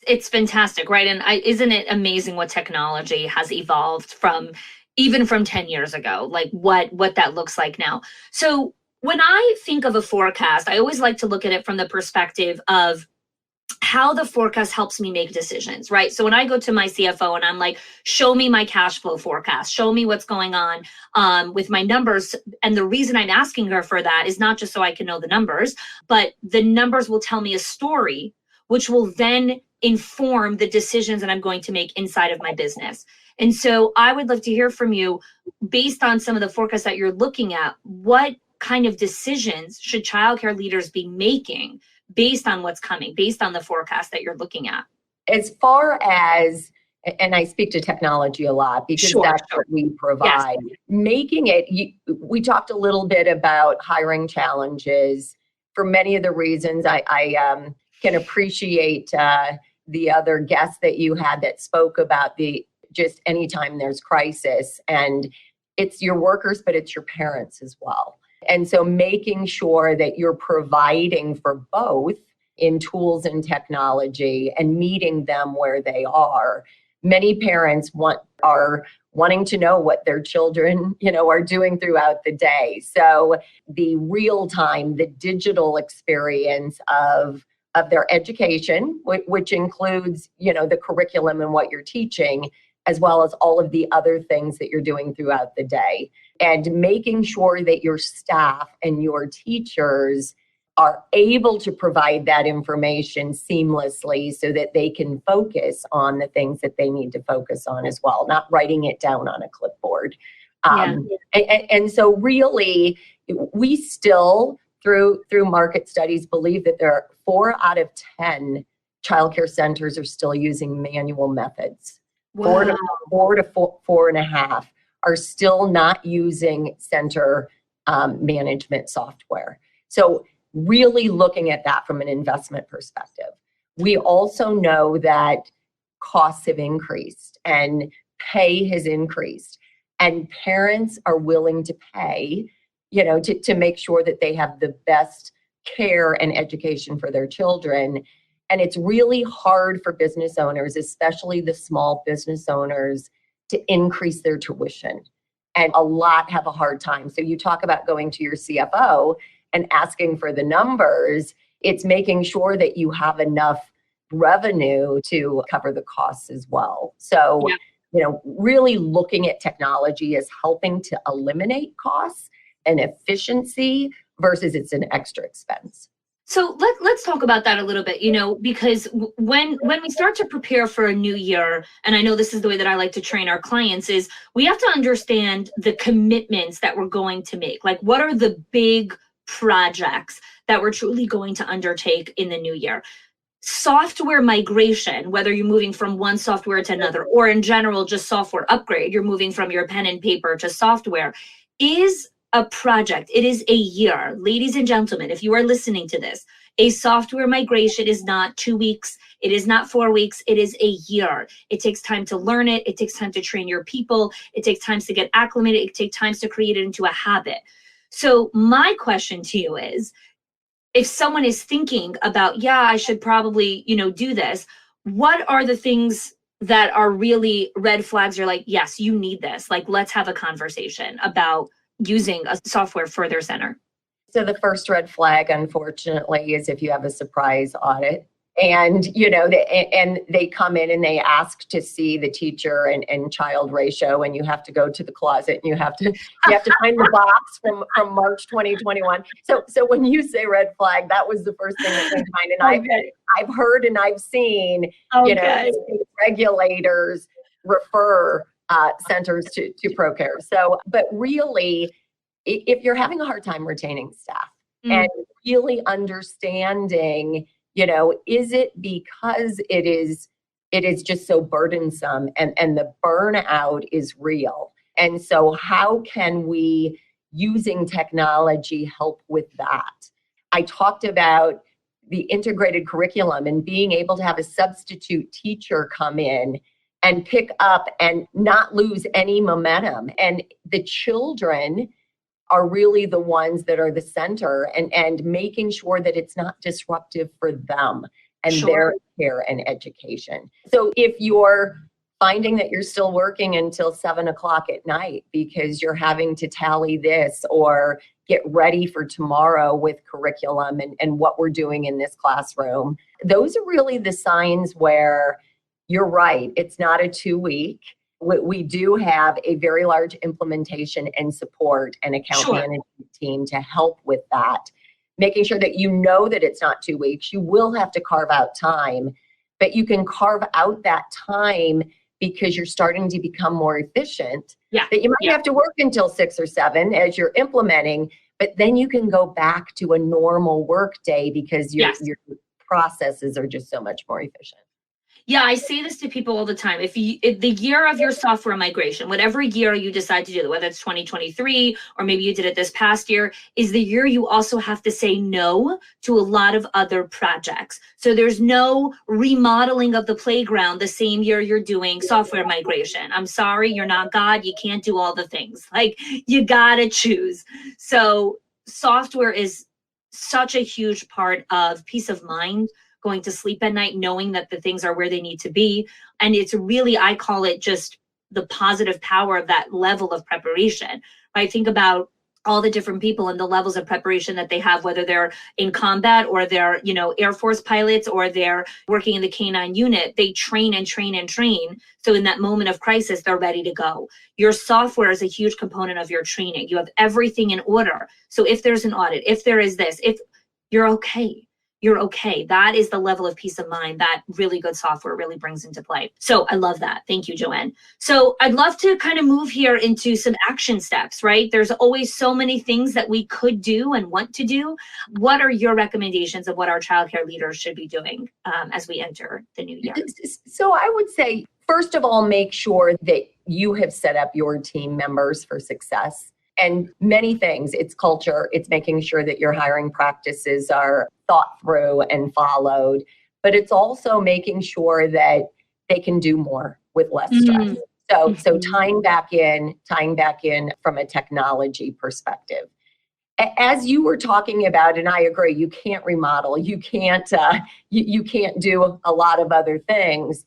It's fantastic, right? And isn't it amazing what technology has evolved from even from 10 years ago, like what that looks like now. So when I think of a forecast, I always like to look at it from the perspective of how the forecast helps me make decisions, right? So when I go to my CFO and I'm like, show me my cash flow forecast, show me what's going on with my numbers. And the reason I'm asking her for that is not just so I can know the numbers, but the numbers will tell me a story, which will then inform the decisions that I'm going to make inside of my business. And so I would love to hear from you, based on some of the forecasts that you're looking at, what kind of decisions should childcare leaders be making based on what's coming, based on the forecast that you're looking at? As far as, and I speak to technology a lot because that's what we provide. Yes. Making it, we talked a little bit about hiring challenges. For many of the reasons, I can appreciate the other guests that you had that spoke about just anytime there's crisis, and it's your workers, but it's your parents as well. And so making sure that you're providing for both in tools and technology and meeting them where they are. Many parents are wanting to know what their children, are doing throughout the day. So the real time, the digital experience of their education, which includes, the curriculum and what you're teaching, as well as all of the other things that you're doing throughout the day. And making sure that your staff and your teachers are able to provide that information seamlessly so that they can focus on the things that they need to focus on as well, not writing it down on a clipboard. And so really, we still, through market studies, believe that there are 4 out of 10 childcare centers are still using manual methods. Wow. 4 to 4.5 are still not using center management software. So really looking at that from an investment perspective. We also know that costs have increased and pay has increased, and parents are willing to pay, to make sure that they have the best care and education for their children. And it's really hard for business owners, especially the small business owners, to increase their tuition. And a lot have a hard time. So you talk about going to your CFO and asking for the numbers. It's making sure that you have enough revenue to cover the costs as well. So, really looking at technology as helping to eliminate costs and efficiency versus it's an extra expense. So let's talk about that a little bit, because when we start to prepare for a new year, and I know this is the way that I like to train our clients, is we have to understand the commitments that we're going to make. Like, what are the big projects that we're truly going to undertake in the new year? Software migration, whether you're moving from one software to another, or in general, just software upgrade, you're moving from your pen and paper to software, is a project. It is a year. Ladies and gentlemen, if you are listening to this, a software migration is not 2 weeks. It is not 4 weeks. It is a year. It takes time to learn it. It takes time to train your people. It takes time to get acclimated. It takes time to create it into a habit. So my question to you is, if someone is thinking about, I should probably, do this, what are the things that are really red flags? You're like, yes, you need this. Like, let's have a conversation about using a software for their center. So the first red flag, unfortunately, is if you have a surprise audit. And, they come in and they ask to see the teacher and child ratio, and you have to go to the closet and you have to find the box from March 2021. So when you say red flag, that was the first thing that came to mind. And I've heard and I've seen, regulators refer centers to ProCare. So, but really, if you're having a hard time retaining staff and really understanding, is it because it is just so burdensome and the burnout is real? And so how can we, using technology, help with that? I talked about the integrated curriculum and being able to have a substitute teacher come in and pick up and not lose any momentum. And the children are really the ones that are the center, and making sure that it's not disruptive for them and their care and education. So if you're finding that you're still working until 7:00 at night because you're having to tally this or get ready for tomorrow with curriculum and what we're doing in this classroom, those are really the signs where you're right. It's not a 2-week. We do have a very large implementation and support and account management team to help with that, making sure that that it's not 2 weeks. You will have to carve out time, but you can carve out that time because you're starting to become more efficient, Yeah. that you might have to work until 6 or 7 as you're implementing, but then you can go back to a normal work day because your processes are just so much more efficient. Yeah, I say this to people all the time. If the year of your software migration, whatever year you decide to do, whether it's 2023 or maybe you did it this past year, is the year you also have to say no to a lot of other projects. So there's no remodeling of the playground the same year you're doing software migration. I'm sorry, you're not God. You can't do all the things. Like, you gotta choose. So software is such a huge part of peace of mind, going to sleep at night knowing that the things are where they need to be. And it's really, I call it just the positive power of that level of preparation. I think about all the different people and the levels of preparation that they have, whether they're in combat or they're, Air Force pilots or they're working in the K-9 unit. They train and train and train. So in that moment of crisis, they're ready to go. Your software is a huge component of your training. You have everything in order. So if there's an audit, if there is this, if you're okay, you're okay. That is the level of peace of mind that really good software really brings into play. So I love that. Thank you, Joanne. So I'd love to kind of move here into some action steps, right? There's always so many things that we could do and want to do. What are your recommendations of what our childcare leaders should be doing as we enter the new year? So I would say, first of all, make sure that you have set up your team members for success. And many things, it's culture, it's making sure that your hiring practices are thought through and followed, but it's also making sure that they can do more with less stress. So tying back in from a technology perspective. As you were talking about, and I agree, you can't remodel, you can't do a lot of other things.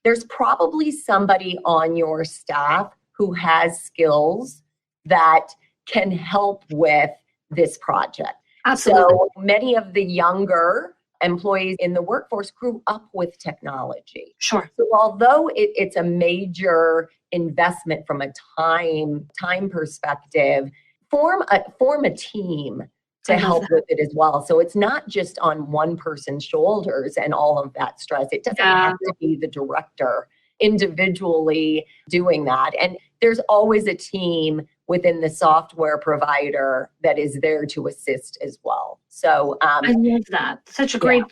There's probably somebody on your staff who has skills that can help with this project. Absolutely. So many of the younger employees in the workforce grew up with technology. Sure. So although it's a major investment from a time perspective, form a team to help with it as well. So it's not just on one person's shoulders and all of that stress. It doesn't have to be the director individually doing that. And there's always a team within the software provider that is there to assist as well. So I love that. Such great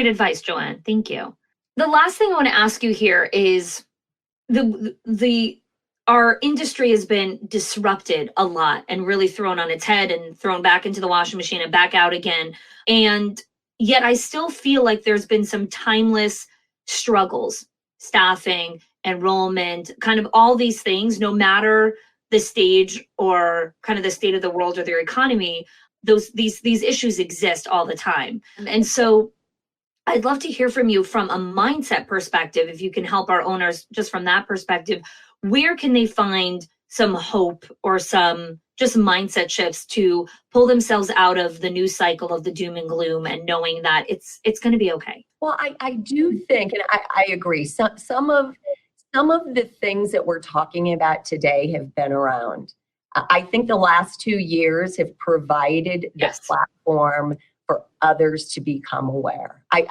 advice, Joanne. Thank you. The last thing I want to ask you here is our industry has been disrupted a lot and really thrown on its head and thrown back into the washing machine and back out again. And yet I still feel like there's been some timeless struggles, staffing, enrollment, kind of all these things, no matter the stage or kind of the state of the world or their economy, these issues exist all the time. And so I'd love to hear from you from a mindset perspective, if you can help our owners just from that perspective. Where can they find some hope or some just mindset shifts to pull themselves out of the news cycle of the doom and gloom and knowing that it's going to be okay? Well, I do think, and I agree, some of the things that we're talking about today have been around. I think the last 2 years have provided the platform for others to become aware. I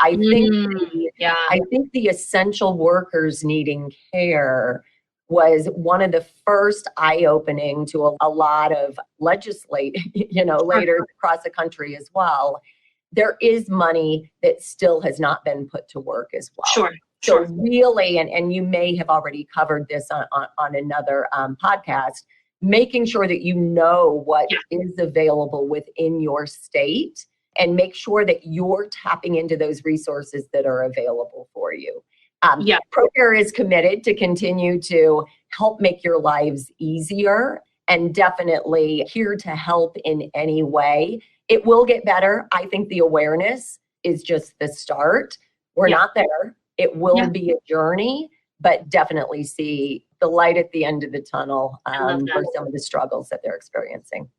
think the essential workers needing care was one of the first eye-opening to a lot of legislators across the country as well. There is money that still has not been put to work as well. Sure. So really, and you may have already covered this on another podcast, making sure that you know what is available within your state and make sure that you're tapping into those resources that are available for you. ProCare is committed to continue to help make your lives easier and definitely here to help in any way. It will get better. I think the awareness is just the start. We're not there. It will be a journey, but definitely see the light at the end of the tunnel for some of the struggles that they're experiencing.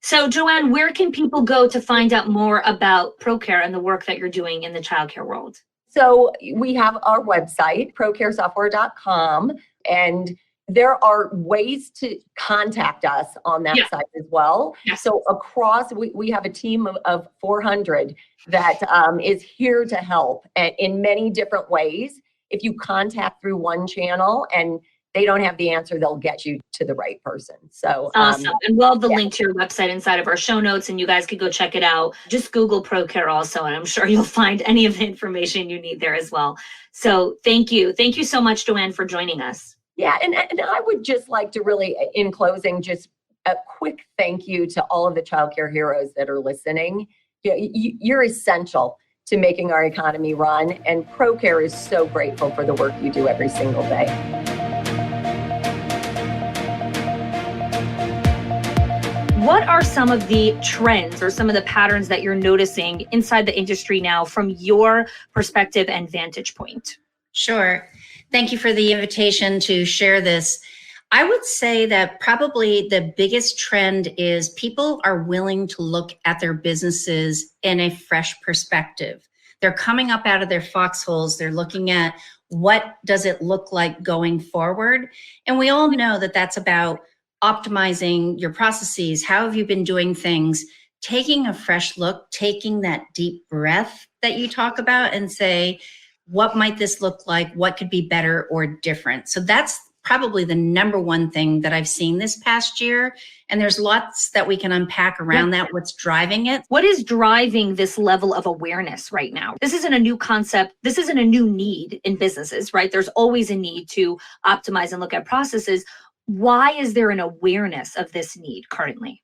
So, Joanne, where can people go to find out more about ProCare and the work that you're doing in the childcare world? So we have our website, procaresoftware.com, and there are ways to contact us on that site as well. So across, we have a team of 400 that is here to help in many different ways. if you contact through one channel and they don't have the answer, they'll get you to the right person. So awesome. And we'll have the link to your website inside of our show notes, and you guys could go check it out. Just Google ProCare also, and I'm sure you'll find any of the information you need there as well. So thank you. Thank you so much, Joanne, for joining us. Yeah, and I would just like to really, in closing, just a quick thank you to all of the childcare heroes that are listening. You're essential to making our economy run, and ProCare is so grateful for the work you do every single day. What are some of the trends or some of the patterns that you're noticing inside the industry now from your perspective and vantage point? Sure. Thank you for the invitation to share this. I would say that probably the biggest trend is people are willing to look at their businesses in a fresh perspective. They're coming up out of their foxholes. They're looking at what does it look like going forward. And we all know that that's about optimizing your processes. How have you been doing things? Taking a fresh look, taking that deep breath that you talk about and say, what might this look like? What could be better or different? So that's probably the number one thing that I've seen this past year. And there's lots that we can unpack around that, what's driving it. What is driving this level of awareness right now? This isn't a new concept. This isn't a new need in businesses, right? There's always a need to optimize and look at processes. Why is there an awareness of this need currently?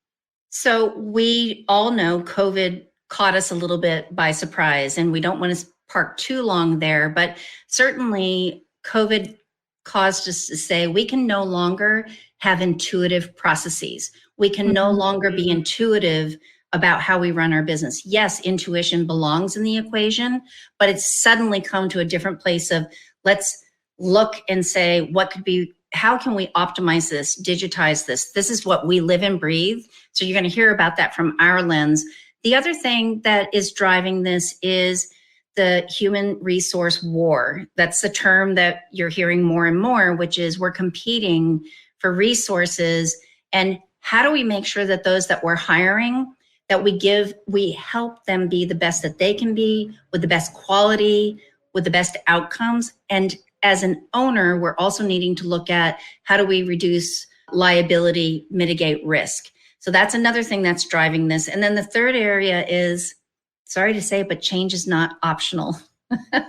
So we all know COVID caught us a little bit by surprise, and we don't want to park too long there, but certainly COVID caused us to say we can no longer have intuitive processes. We can no longer be intuitive about how we run our business. Yes, intuition belongs in the equation, but it's suddenly come to a different place of let's look and say what could be, how can we optimize this, digitize this? This is what we live and breathe. So you're going to hear about that from our lens. The other thing that is driving this is the human resource war. That's the term that you're hearing more and more, which is we're competing for resources. And how do we make sure that those that we're hiring, that we help them be the best that they can be, with the best quality, with the best outcomes. And as an owner, we're also needing to look at how do we reduce liability, mitigate risk. So that's another thing that's driving this. And then the third area is, sorry to say, but change is not optional.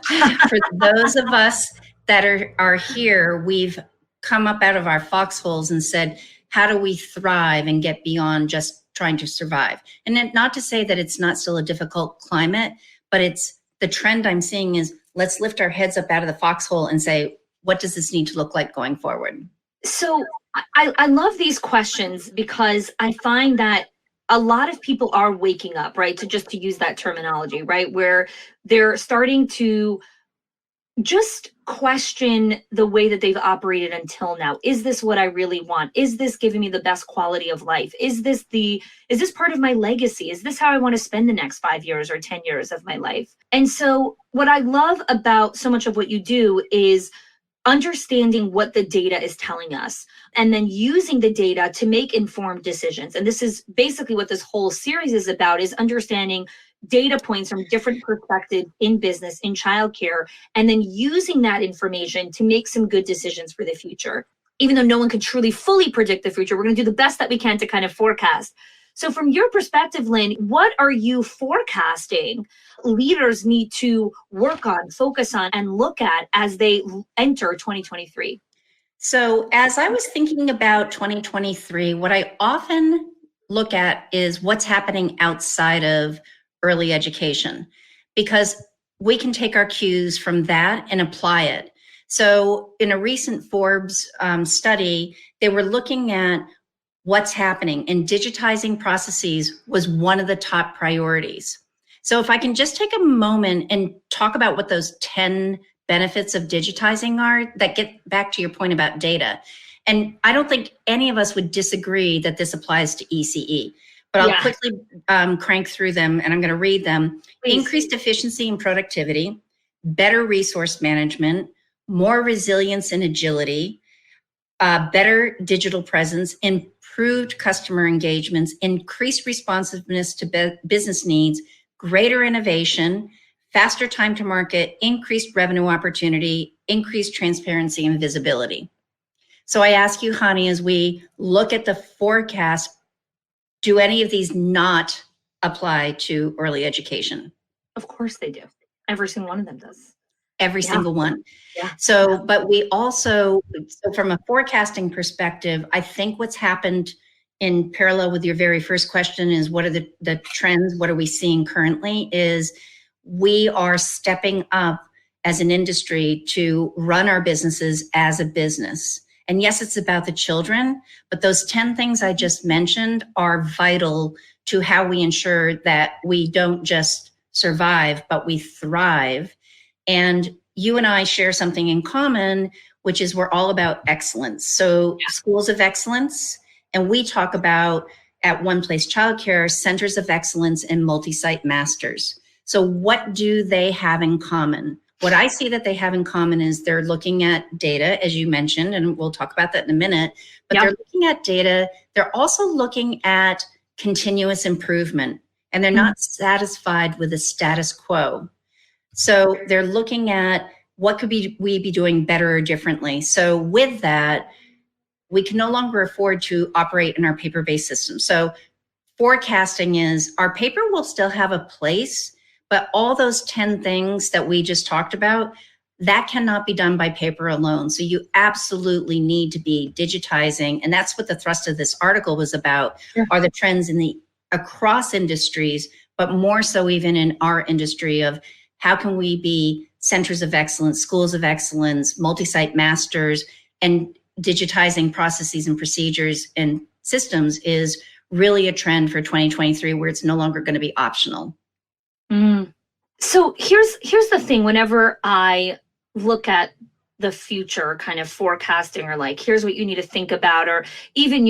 For those of us that are here, we've come up out of our foxholes and said, how do we thrive and get beyond just trying to survive? And then, not to say that it's not still a difficult climate, but it's the trend I'm seeing is let's lift our heads up out of the foxhole and say, what does this need to look like going forward? So I love these questions because I find that a lot of people are waking up, right? To use that terminology, right? Where they're starting to just question the way that they've operated until now. Is this what I really want? Is this giving me the best quality of life? Is this part of my legacy? Is this how I want to spend the next 5 years or 10 years of my life? And so what I love about so much of what you do is understanding what the data is telling us and then using the data to make informed decisions. And this is basically what this whole series is about, is understanding data points from different perspectives in business, in childcare, and then using that information to make some good decisions for the future. Even though no one can truly fully predict the future, we're going to do the best that we can to kind of forecast. So from your perspective, Lynn, what are you forecasting leaders need to work on, focus on, and look at as they enter 2023? So as I was thinking about 2023, what I often look at is what's happening outside of early education, because we can take our cues from that and apply it. So in a recent Forbes study, they were looking at what's happening, and digitizing processes was one of the top priorities. So if I can just take a moment and talk about what those 10 benefits of digitizing are, that get back to your point about data. And I don't think any of us would disagree that this applies to ECE, but I'll quickly crank through them, and I'm going to read them. Please. Increased efficiency and productivity, better resource management, more resilience and agility, better digital presence, improved customer engagements, increased responsiveness to business needs, greater innovation, faster time to market, increased revenue opportunity, increased transparency and visibility. So I ask you, Hani, as we look at the forecast, do any of these not apply to early education? Of course they do. Every single one of them does. Every single one. Yeah. So, but we also, so from a forecasting perspective, I think what's happened in parallel with your very first question is what are the trends? What are we seeing currently? Is we are stepping up as an industry to run our businesses as a business. And yes, it's about the children, but those 10 things I just mentioned are vital to how we ensure that we don't just survive, but we thrive. And you and I share something in common, which is we're all about excellence. So schools of excellence, and we talk about at One Place Childcare, centers of excellence and multi-site masters. So what do they have in common? What I see that they have in common is they're looking at data, as you mentioned, and we'll talk about that in a minute, but they're looking at data. They're also looking at continuous improvement, and they're not satisfied with the status quo. So they're looking at what could we be doing better or differently. So with that, we can no longer afford to operate in our paper-based system. So forecasting is our paper will still have a place, but all those 10 things that we just talked about, that cannot be done by paper alone. So you absolutely need to be digitizing. And that's what the thrust of this article was about, are the trends across industries, but more so even in our industry of how can we be centers of excellence, schools of excellence, multi-site masters, and digitizing processes and procedures and systems is really a trend for 2023 where it's no longer going to be optional. So here's the thing. Whenever I look at the future kind of forecasting, or like, here's what you need to think about, or even,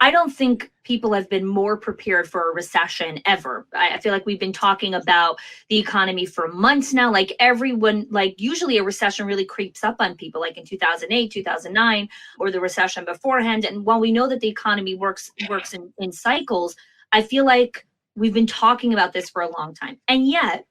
I don't think people have been more prepared for a recession ever. I feel like we've been talking about the economy for months now. Like everyone, like usually a recession really creeps up on people, like in 2008, 2009, or the recession beforehand. And while we know that the economy works in cycles, I feel like we've been talking about this for a long time. And yet,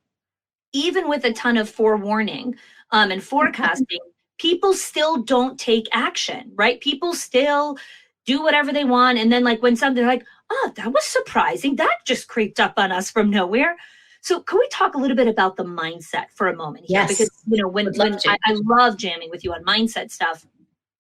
even with a ton of forewarning and forecasting, people still don't take action, right? People still do whatever they want. And then like when something like, oh, that was surprising. That just creeped up on us from nowhere. So can we talk a little bit about the mindset for a moment here? Yes. Because, when I love jamming with you on mindset stuff.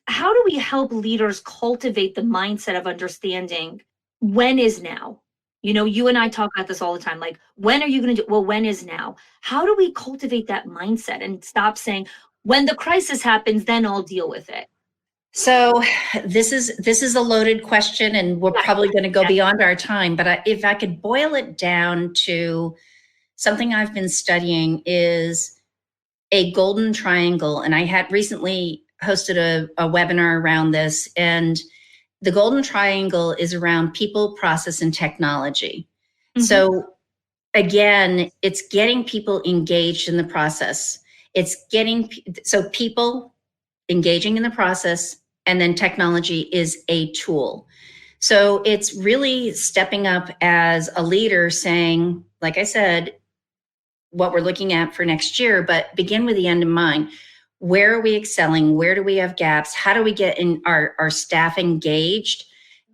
How do we help leaders cultivate the mindset of understanding when is now? You and I talk about this all the time. Like, when are you going to do? Well, when is now? How do we cultivate that mindset and stop saying, when the crisis happens, then I'll deal with it? So this is a loaded question, and we're probably going to go beyond our time. But if I could boil it down to something I've been studying is a golden triangle. And I had recently hosted a webinar around this, and the golden triangle is around people, process, and technology. So again, it's getting people engaged in the process. It's so people engaging in the process, and then technology is a tool. So it's really stepping up as a leader saying, like I said, what we're looking at for next year, but begin with the end in mind. Where are we excelling? Where do we have gaps? How do we get our staff engaged,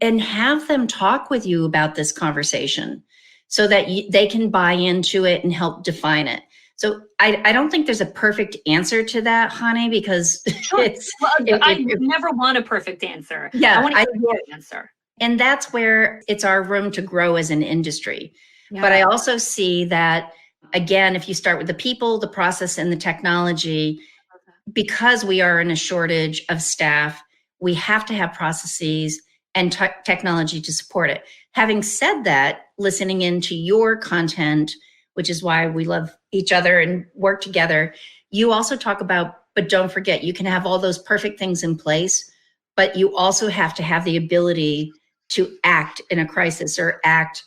and have them talk with you about this conversation so that they can buy into it and help define it? So I don't think there's a perfect answer to that, Hani, because I never want a perfect answer. Yeah, I want to get your answer. And that's where it's our room to grow as an industry. Yeah. But I also see that, again, if you start with the people, the process, and the technology, because we are in a shortage of staff, we have to have processes and technology to support it. Having said that, listening into your content, which is why we love each other and work together, you also talk about, but don't forget, you can have all those perfect things in place, but you also have to have the ability to act in a crisis, or act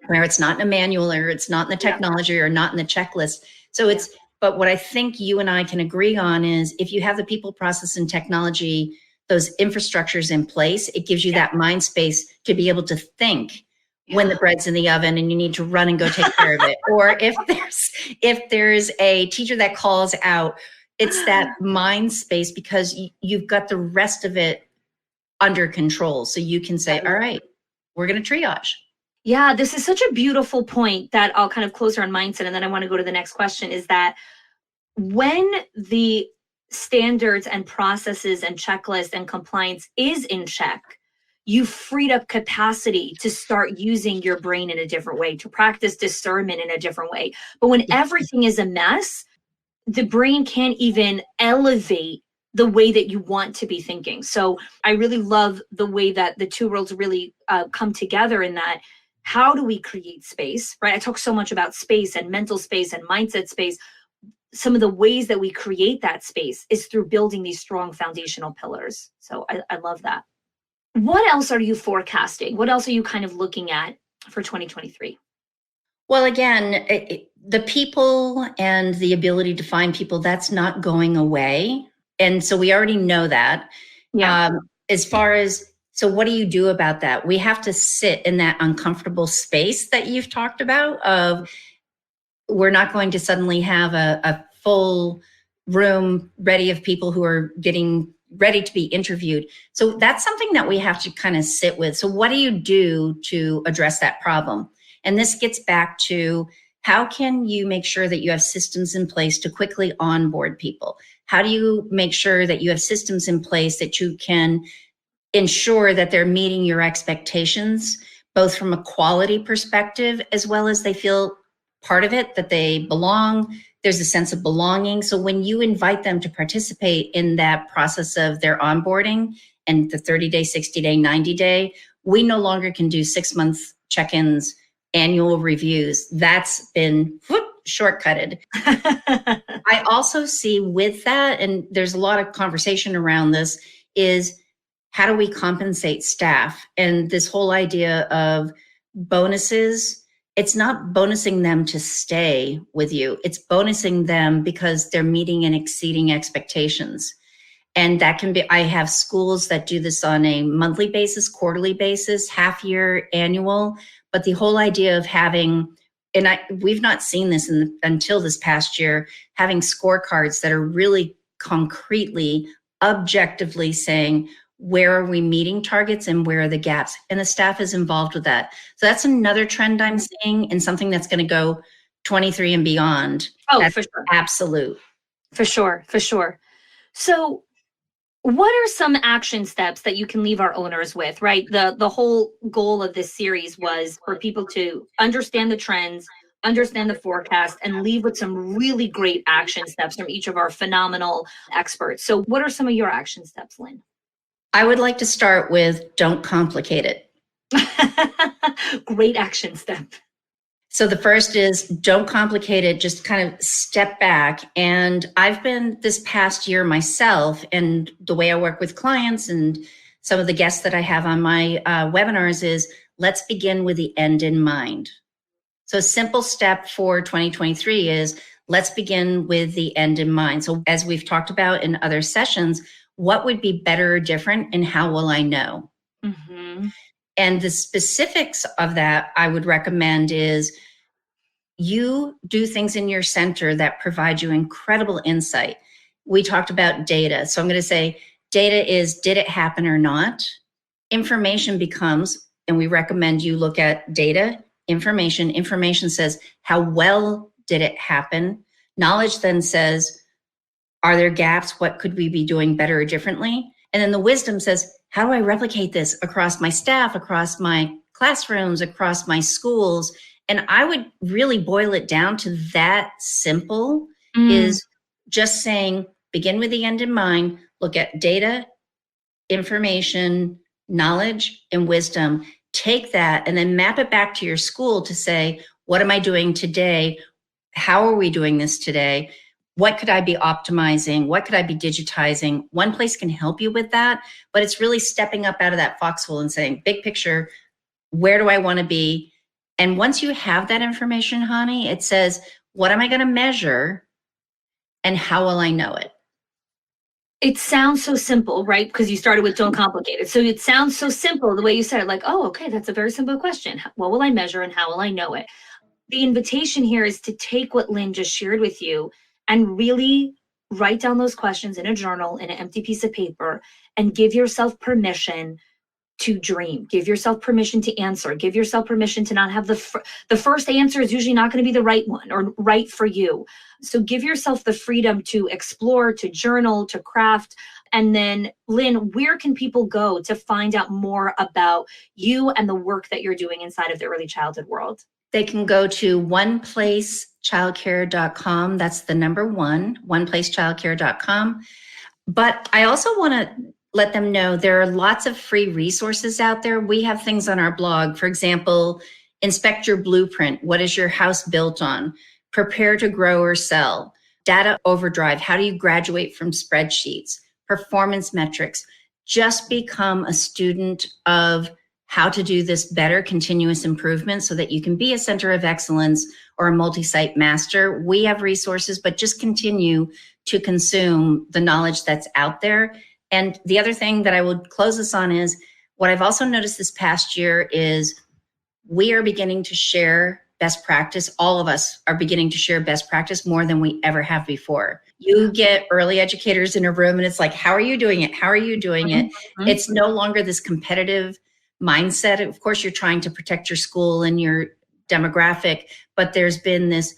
where it's not in a manual, or it's not in the technology, or not in the checklist. So but what I think you and I can agree on is if you have the people, process, and technology, those infrastructures in place, it gives you that mind space to be able to think when the bread's in the oven and you need to run and go take care of it. Or if there's a teacher that calls out, it's that mind space because you've got the rest of it under control. So you can say, all right, we're going to triage. Yeah, this is such a beautiful point that I'll kind of close here on mindset. And then I want to go to the next question is that when the standards and processes and checklists and compliance is in check, you freed up capacity to start using your brain in a different way, to practice discernment in a different way. But when everything is a mess, the brain can't even elevate the way that you want to be thinking. So I really love the way that the two worlds really come together in that. How do we create space, right? I talk so much about space and mental space and mindset space. Some of the ways that we create that space is through building these strong foundational pillars. So I love that. What else are you forecasting? What else are you kind of looking at for 2023? Well, again, the people and the ability to find people, that's not going away. And so we already know that. Yeah. As far as, so what do you do about that? We have to sit in that uncomfortable space that you've talked about of, we're not going to suddenly have a full room ready of people who are getting ready to be interviewed. So that's something that we have to kind of sit with. So what do you do to address that problem? And this gets back to, how can you make sure that you have systems in place to quickly onboard people? How do you make sure that you have systems in place that you can ensure that they're meeting your expectations, both from a quality perspective, as well as they feel part of it, that they belong, there's a sense of belonging. So when you invite them to participate in that process of their onboarding and the 30-day, 60-day, 90-day, we no longer can do 6-month check-ins, annual reviews. That's been shortcutted. I also see with that, and there's a lot of conversation around this, is how do we compensate staff? And this whole idea of bonuses, it's not bonusing them to stay with you. It's bonusing them because they're meeting and exceeding expectations. And that can be, I have schools that do this on a monthly basis, quarterly basis, half year, annual. But the whole idea of having, and we've not seen this until this past year, having scorecards that are really concretely, objectively saying, where are we meeting targets and where are the gaps? And the staff is involved with that. So that's another trend I'm seeing, and something that's going to go 23 and beyond. Oh, That's for sure. absolute. For sure. For sure. So what are some action steps that you can leave our owners with, right? The whole goal of this series was for people to understand the trends, understand the forecast, and leave with some really great action steps from each of our phenomenal experts. So what are some of your action steps, Lynn? I would like to start with, don't complicate it. Great action step. So the first is, don't complicate it, just kind of step back. And I've been this past year myself, and the way I work with clients and some of the guests that I have on my webinars is, let's begin with the end in mind. So a simple step for 2023 is, let's begin with the end in mind. So as we've talked about in other sessions, what would be better or different, and how will I know? Mm-hmm. And the specifics of that I would recommend is, you do things in your center that provide you incredible insight. We talked about data. So I'm going to say data is, did it happen or not? Information becomes, and we recommend you look at data, information. Information says, how well did it happen? Knowledge then says, are there gaps? What could we be doing better or differently? And then the wisdom says, how do I replicate this across my staff, across my classrooms, across my schools? And I would really boil it down to that simple, is just saying, begin with the end in mind, look at data, information, knowledge, and wisdom. Take that and then map it back to your school to say, what am I doing today? How are we doing this today? What could I be optimizing? What could I be digitizing? One place can help you with that, but it's really stepping up out of that foxhole and saying, big picture, where do I want to be? And once you have that information, Hani, it says, what am I going to measure and how will I know it? It sounds so simple, right? Because you started with don't complicate it. So it sounds so simple the way you said it, like, oh, okay, that's a very simple question. What will I measure and how will I know it? The invitation here is to take what Lynn just shared with you and really write down those questions in a journal, in an empty piece of paper, and give yourself permission to dream. Give yourself permission to answer. Give yourself permission to not have the first answer is usually not going to be the right one or right for you. So give yourself the freedom to explore, to journal, to craft. And then, Lynn, where can people go to find out more about you and the work that you're doing inside of the early childhood world? They can go to oneplacechildcare.com. That's the number one, oneplacechildcare.com. But I also want to let them know there are lots of free resources out there. We have things on our blog. For example, inspect your blueprint. What is your house built on? Prepare to grow or sell. Data overdrive. How do you graduate from spreadsheets? Performance metrics. Just become a student of how to do this better, continuous improvement, so that you can be a center of excellence or a multi-site master. We have resources, but just continue to consume the knowledge that's out there. And the other thing that I would close this on is what I've also noticed this past year is we are beginning to share best practice. All of us are beginning to share best practice more than we ever have before. You get early educators in a room and it's like, how are you doing it? How are you doing it? Mm-hmm. It's no longer this competitive mindset. Of course, you're trying to protect your school and your demographic, but there's been this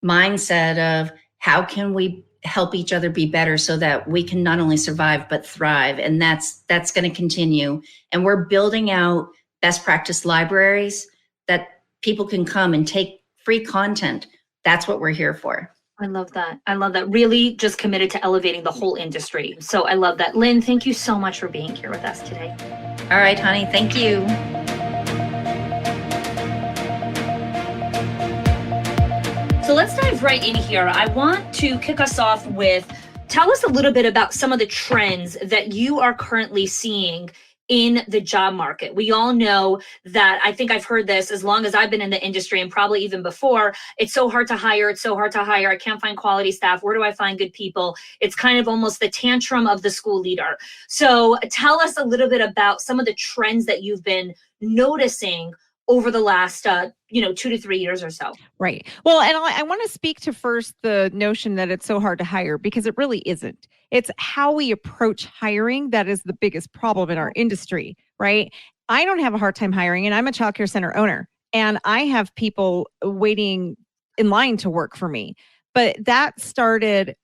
mindset of how can we help each other be better so that we can not only survive, but thrive. And that's going to continue. And we're building out best practice libraries that people can come and take free content. That's what we're here for. I love that. I love that. Really just committed to elevating the whole industry. So I love that. Lynn, thank you so much for being here with us today. All right, honey. Thank you. So let's dive right in here. I want to kick us off with, tell us a little bit about some of the trends that you are currently seeing in the job market. We all know that, I think I've heard this as long as I've been in the industry and probably even before, it's so hard to hire. It's so hard to hire. I can't find quality staff. Where do I find good people? It's kind of almost the tantrum of the school leader. So tell us a little bit about some of the trends that you've been noticing over the last, 2 to 3 years or so. Right. Well, and I want to speak to first the notion that it's so hard to hire, because it really isn't. It's how we approach hiring that is the biggest problem in our industry, right? I don't have a hard time hiring, and I'm a childcare center owner, and I have people waiting in line to work for me. But that started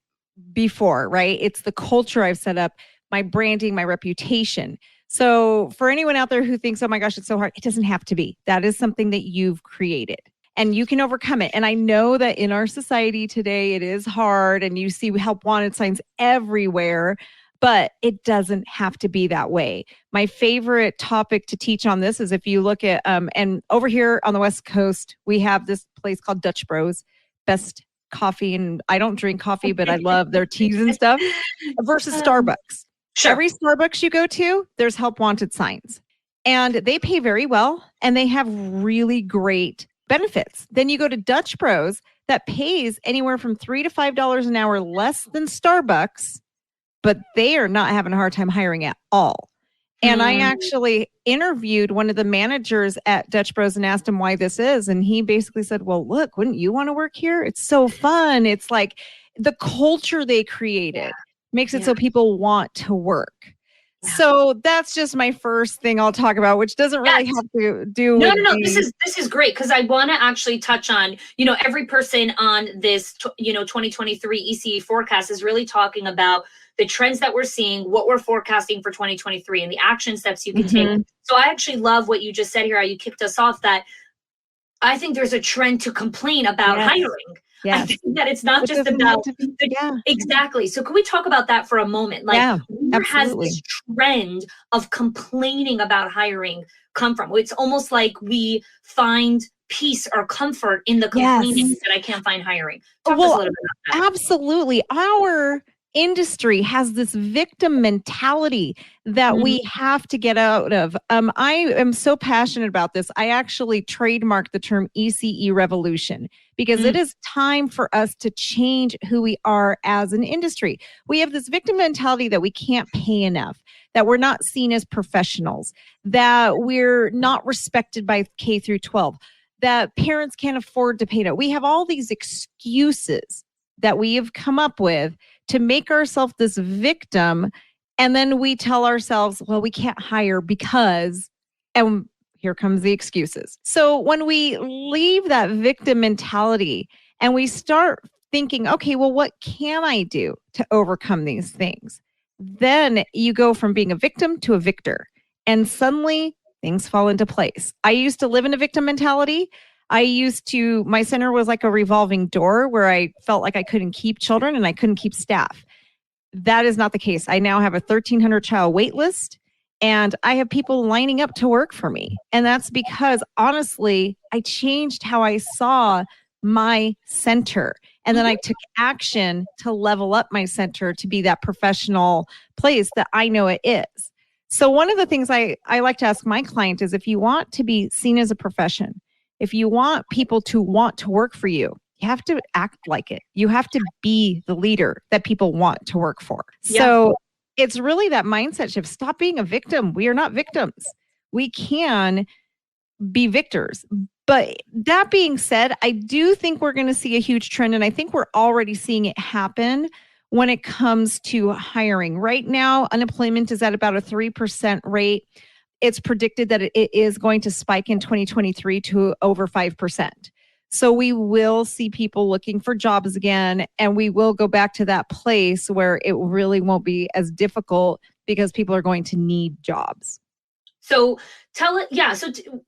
before, right? It's the culture I've set up, my branding, my reputation. So for anyone out there who thinks, oh my gosh, it's so hard, it doesn't have to be. That is something that you've created and you can overcome it. And I know that in our society today, it is hard and you see help wanted signs everywhere, but it doesn't have to be that way. My favorite topic to teach on this is if you look at, and over here on the West Coast, we have this place called Dutch Bros, best coffee. And I don't drink coffee, but I love their teas and stuff versus Starbucks. Sure. Every Starbucks you go to, there's help wanted signs and they pay very well and they have really great benefits. Then you go to Dutch Bros that pays anywhere from $3 to $5 an hour less than Starbucks, but they are not having a hard time hiring at all. And I actually interviewed one of the managers at Dutch Bros and asked him why this is. And he basically said, well, look, wouldn't you want to work here? It's so fun. It's like the culture they created. Makes it so people want to work. Yeah. So that's just my first thing I'll talk about, which doesn't really have to do with No. This is great because I want to actually touch on, every person on this, 2023 ECE forecast is really talking about the trends that we're seeing, what we're forecasting for 2023 and the action steps you can take. So I actually love what you just said here, how you kicked us off, that I think there's a trend to complain about hiring. Yes. I think that it's not just about exactly. So can we talk about that for a moment? Like, where has this trend of complaining about hiring come from? It's almost like we find peace or comfort in the complaining that I can't find hiring. Talk to us a little bit about that. Absolutely. Our industry has this victim mentality that we have to get out of. I am so passionate about this. I actually trademarked the term ECE revolution because it is time for us to change who we are as an industry. We have this victim mentality that we can't pay enough, that we're not seen as professionals, that we're not respected by K through 12, that parents can't afford to pay it. We have all these excuses that we have come up with to make ourselves this victim. And then we tell ourselves, well, we can't hire because, and here comes the excuses. So when we leave that victim mentality and we start thinking, okay, well, what can I do to overcome these things? Then you go from being a victim to a victor. And suddenly things fall into place. I used to live in a victim mentality. My center was like a revolving door where I felt like I couldn't keep children and I couldn't keep staff. That is not the case. I now have a 1,300 child wait list and I have people lining up to work for me. And that's because honestly, I changed how I saw my center. And then I took action to level up my center to be that professional place that I know it is. So one of the things I like to ask my client is if you want to be seen as a profession, if you want people to want to work for you, you have to act like it. You have to be the leader that people want to work for. Yeah. So it's really that mindset shift. Stop being a victim. We are not victims. We can be victors. But that being said, I do think we're going to see a huge trend, and I think we're already seeing it happen when it comes to hiring. Right now, unemployment is at about a 3% rate. It's predicted that it is going to spike in 2023 to over 5%. So we will see people looking for jobs again, and we will go back to that place where it really won't be as difficult because people are going to need jobs. So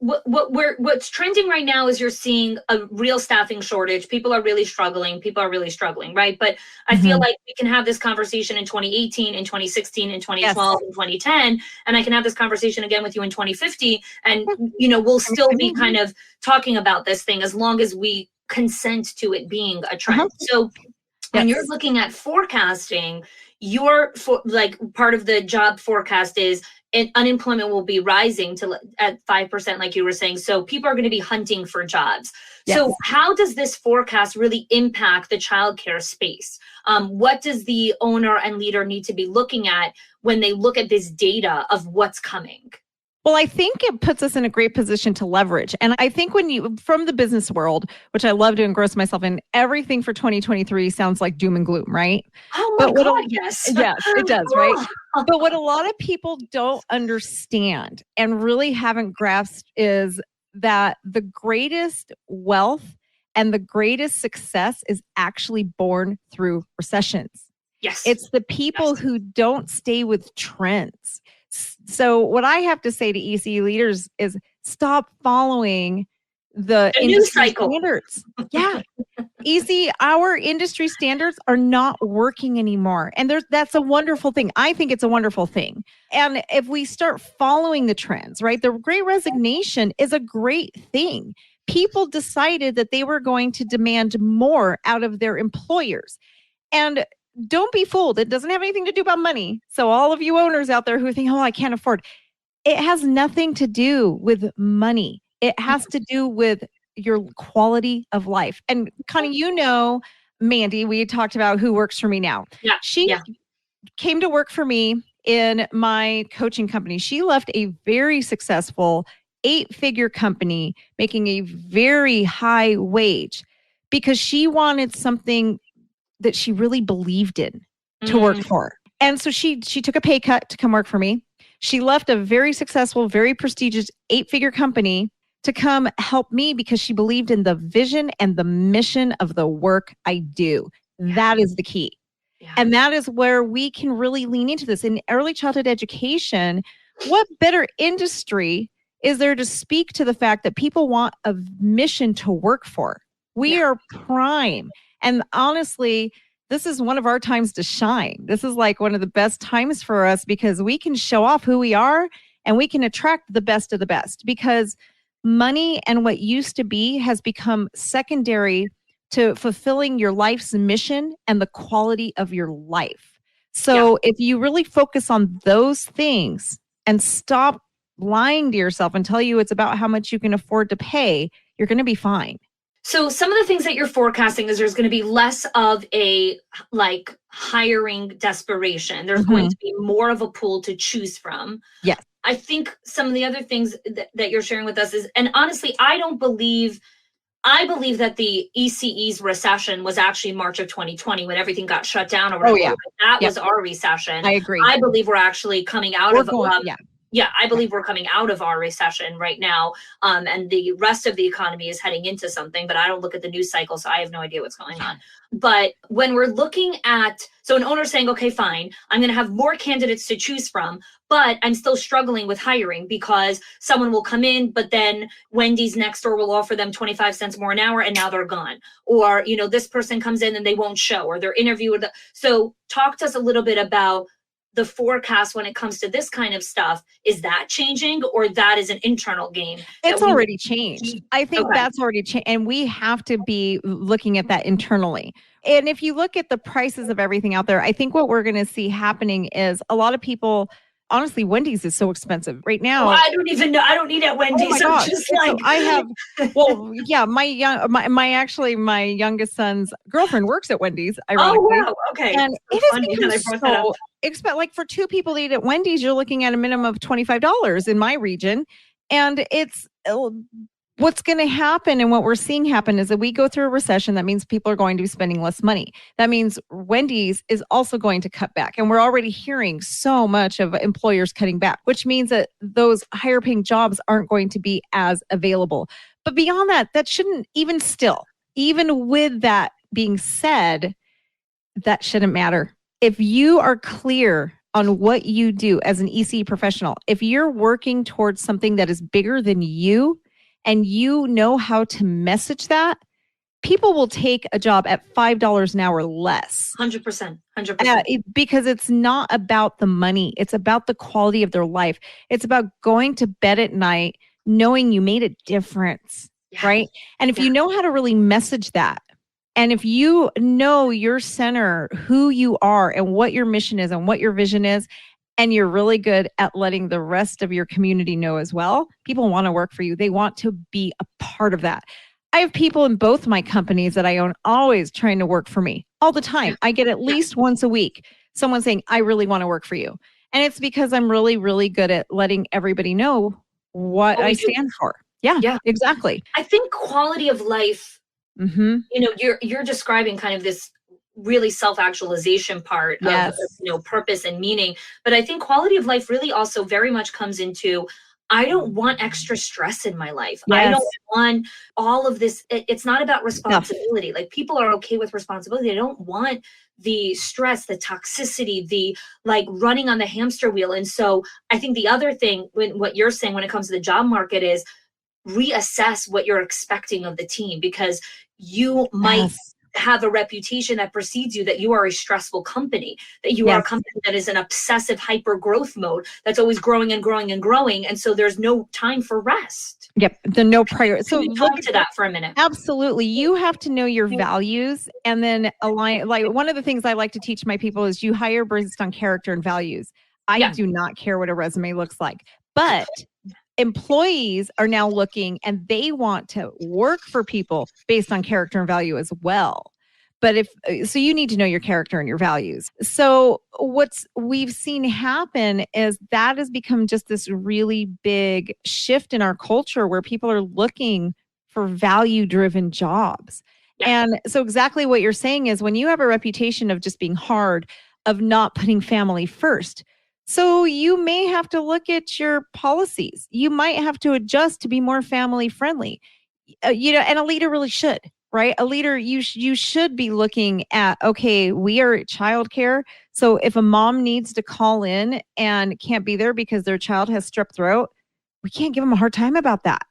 what's trending right now is you're seeing a real staffing shortage. People are really struggling, right? But I feel like we can have this conversation in 2018, in 2016, in 2012, in 2010, and I can have this conversation again with you in 2050, and we'll still be kind of talking about this thing as long as we consent to it being a trend. So when you're looking at forecasting, part of the job forecast is unemployment will be rising at 5%, like you were saying. So people are going to be hunting for jobs. Yes. So how does this forecast really impact the childcare space? What does the owner and leader need to be looking at when they look at this data of what's coming? Well, I think it puts us in a great position to leverage. And I think from the business world, which I love to engross myself in, everything for 2023 sounds like doom and gloom, right? Oh my God, yes. Yes, it does, right? But what a lot of people don't understand and really haven't grasped is that the greatest wealth and the greatest success is actually born through recessions. Yes. It's the people who don't stay with trends. So what I have to say to ECE leaders is stop following the industry standards. Yeah. ECE, our industry standards are not working anymore. And that's a wonderful thing. I think it's a wonderful thing. And if we start following the trends, right? The Great Resignation is a great thing. People decided that they were going to demand more out of their employers. And don't be fooled. It doesn't have anything to do about money. So all of you owners out there who think, oh, I can't afford. It has nothing to do with money. It has to do with your quality of life. And Connie, Mandy, we talked about who works for me now. Yeah. She came to work for me in my coaching company. She left a very successful 8-figure company making a very high wage because she wanted something that she really believed in to work for. And so she took a pay cut to come work for me. She left a very successful, very prestigious 8-figure company to come help me because she believed in the vision and the mission of the work I do. That is the key. Yeah. And that is where we can really lean into this. In early childhood education, what better industry is there to speak to the fact that people want a mission to work for? We are prime. And honestly, this is one of our times to shine. This is like one of the best times for us because we can show off who we are and we can attract the best of the best because money and what used to be has become secondary to fulfilling your life's mission and the quality of your life. So if you really focus on those things and stop lying to yourself and tell you it's about how much you can afford to pay, you're going to be fine. So some of the things that you're forecasting is there's going to be less of a hiring desperation. There's going to be more of a pool to choose from. Yes. I think some of the other things that you're sharing with us is, and honestly, I don't believe I believe that the ECE's recession was actually March of 2020 when everything got shut down or whatever. Oh, yeah. That Yep. was our recession. I agree. I believe we're actually coming out of I believe we're coming out of our recession right now. And the rest of the economy is heading into something, but I don't look at the news cycle, so I have no idea what's going on. But when we're looking at, so an owner saying, okay, fine, I'm going to have more candidates to choose from, but I'm still struggling with hiring because someone will come in, but then Wendy's next door will offer them 25 cents more an hour and now they're gone. Or, this person comes in and they won't show, or they're interviewed. So talk to us a little bit about the forecast when it comes to this kind of stuff. Is that changing, or that is an internal game? It's already changed. I think Okay. that's already changed. And we have to be looking at that internally. And if you look at the prices of everything out there, I think what we're going to see happening is a lot of people, honestly, Wendy's is so expensive right now. I don't even know. I don't eat at Wendy's. Oh my gosh. Just So I have, well, yeah, my youngest son's girlfriend works at Wendy's, ironically. Oh, wow. Okay. And So it has funny become that I brought that up. so like for two people to eat at Wendy's, you're looking at a minimum of $25 in my region. And it's what's going to happen, and what we're seeing happen is that we go through a recession. That means people are going to be spending less money. That means Wendy's is also going to cut back. And we're already hearing so much of employers cutting back, which means that those higher paying jobs aren't going to be as available. But beyond that, that shouldn't even with that being said, that shouldn't matter. If you are clear on what you do as an ECE professional, if you're working towards something that is bigger than you and you know how to message that, people will take a job at $5 an hour less. 100%. Because it's not about the money. It's about the quality of their life. It's about going to bed at night knowing you made a difference, right? And if you know how to really message that, and if you know your center, who you are and what your mission is and what your vision is, and you're really good at letting the rest of your community know as well, people want to work for you. They want to be a part of that. I have people in both my companies that I own always trying to work for me all the time. I get at least once a week someone saying, I really want to work for you. And it's because I'm really, really good at letting everybody know what I stand for. Yeah, exactly. I think quality of life, you're describing kind of this really self-actualization part of purpose and meaning. But I think quality of life really also very much comes into, I don't want extra stress in my life. Yes. I don't want all of this. It's not about responsibility. No. Like, people are okay with responsibility. They don't want the stress, the toxicity, the running on the hamster wheel. And so I think the other thing, what you're saying when it comes to the job market, is reassess what you're expecting of the team, because you might have a reputation that precedes you that you are a stressful company, that you are a company that is in obsessive hyper growth mode, that's always growing and growing and growing. And so there's no time for rest. Yep. The no priority. So look to that for a minute. Absolutely. You have to know your values and then align. Like, one of the things I like to teach my people is you hire based on character and values. I do not care what a resume looks like, but employees are now looking and they want to work for people based on character and value as well. But so you need to know your character and your values. So we've seen happen is that has become just this really big shift in our culture where people are looking for value-driven jobs. Yeah. And so exactly what you're saying is, when you have a reputation of just being hard, of not putting family first, so you may have to look at your policies. You might have to adjust to be more family friendly. And a leader really should, right? A leader, you should be looking at, okay, we are childcare. So if a mom needs to call in and can't be there because their child has strep throat, we can't give them a hard time about that.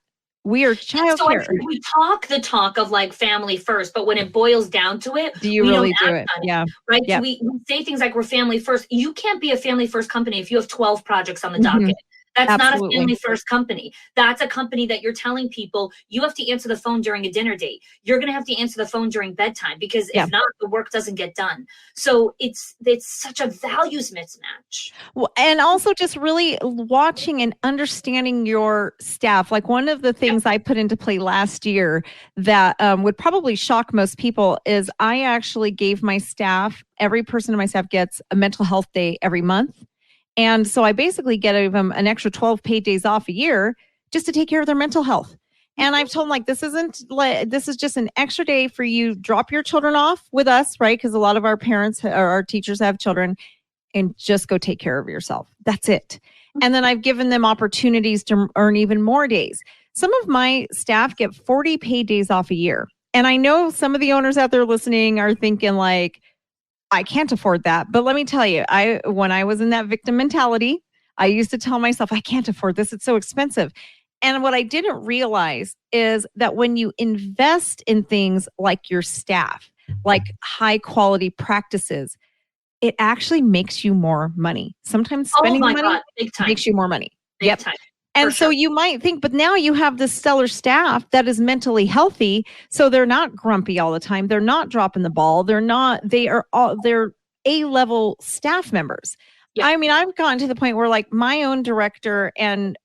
We are childcare. So I think we talk the talk of family first, but when it boils down to it, do you really do it? Yeah. Right. Yeah. So we say things like we're family first. You can't be a family first company if you have 12 projects on the docket. That's not a family first company. That's a company that you're telling people you have to answer the phone during a dinner date. You're going to have to answer the phone during bedtime, because if not, the work doesn't get done. So it's such a values mismatch. Well, and also just really watching and understanding your staff. Like, one of the things I put into play last year that would probably shock most people is I actually gave my staff, every person in my staff gets a mental health day every month. And so I basically get them an extra 12 paid days off a year just to take care of their mental health. And I've told them, like, this is just an extra day for you. Drop your children off with us, right? Because a lot of our parents or our teachers have children, and just go take care of yourself. That's it. And then I've given them opportunities to earn even more days. Some of my staff get 40 paid days off a year. And I know some of the owners out there listening are thinking like, I can't afford that. But let me tell you, when I was in that victim mentality, I used to tell myself, I can't afford this. It's so expensive. And what I didn't realize is that when you invest in things like your staff, like high quality practices, it actually makes you more money. Sometimes spending money big time. makes you more money. Big time. And so you might think, but now you have this stellar staff that is mentally healthy. So they're not grumpy all the time. They're not dropping the ball. They're A-level staff members. Yeah. I mean, I've gotten to the point where like my own director and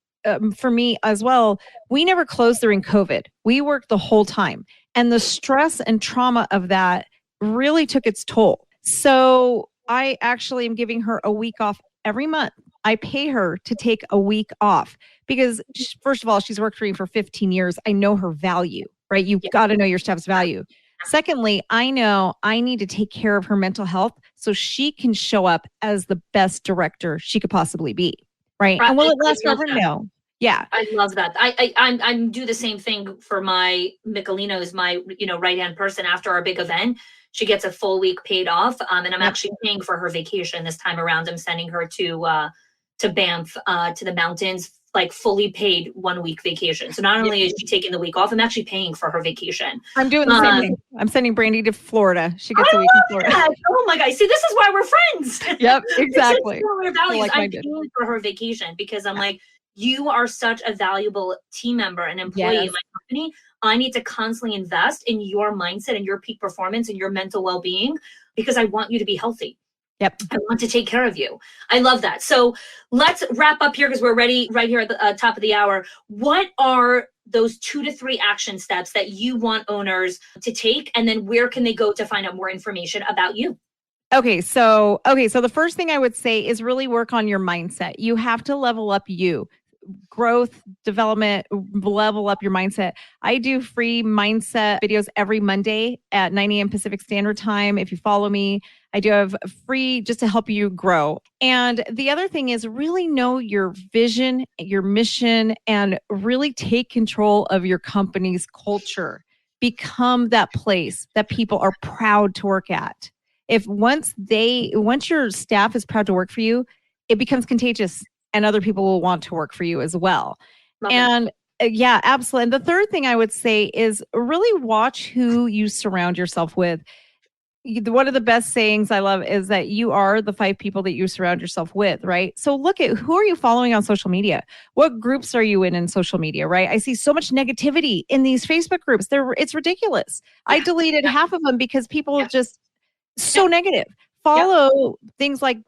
for me as well, we never closed during COVID. We worked the whole time. And the stress and trauma of that really took its toll. So I actually am giving her a week off every month. I pay her to take a week off because, first of all, she's worked for me for 15 years. I know her value, right? You've got to know your staff's value. Secondly, I know I need to take care of her mental health so she can show up as the best director she could possibly be, right? And will it last forever? No. Yeah. I love that. I do the same thing for my Michelino's, my right-hand person after our big event. She gets a full week paid off. And I'm actually paying for her vacation this time around. I'm sending her to Banff, to the mountains, like fully paid 1 week vacation. So not only is she taking the week off, I'm actually paying for her vacation. I'm doing the same thing. I'm sending Brandy to Florida. She gets a week in Florida. That. Oh my God. See, this is why we're friends. Yep, exactly. I'm paying for her vacation because I'm like, you are such a valuable team member and employee in my company. I need to constantly invest in your mindset and your peak performance and your mental well-being because I want you to be healthy. Yep. I want to take care of you. I love that. So let's wrap up here because we're ready right here at the top of the hour. What are those 2 to 3 action steps that you want owners to take? And then where can they go to find out more information about you? Okay. So the first thing I would say is really work on your mindset. You have to level up growth, development, level up your mindset. I do free mindset videos every Monday at 9 a.m. Pacific Standard Time. If you follow me, I do have free just to help you grow. And the other thing is really know your vision, your mission, and really take control of your company's culture. Become that place that people are proud to work at. Once your staff is proud to work for you, it becomes contagious. And other people will want to work for you as well. Yeah, absolutely. And the third thing I would say is really watch who you surround yourself with. One of the best sayings I love is that you are the 5 people that you surround yourself with, right? So look at who are you following on social media? What groups are you in social media, right? I see so much negativity in these Facebook groups. It's ridiculous. I deleted half of them because people are just so negative. Follow things like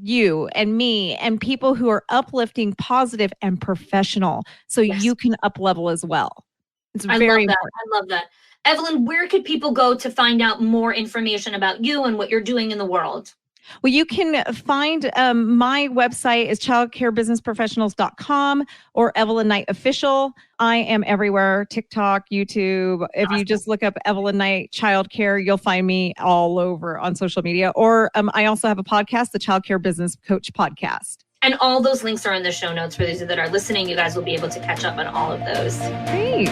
you and me and people who are uplifting, positive, and professional so you can up level as well. It's very important. I love that. Evelyn, where could people go to find out more information about you and what you're doing in the world? Well, you can find my website is childcarebusinessprofessionals.com or Evelyn Knight Official. I am everywhere, TikTok, YouTube. If you just look up Evelyn Knight Childcare, you'll find me all over on social media. Or I also have a podcast, the Childcare Business Coach Podcast. And all those links are in the show notes for those that are listening. You guys will be able to catch up on all of those. Great.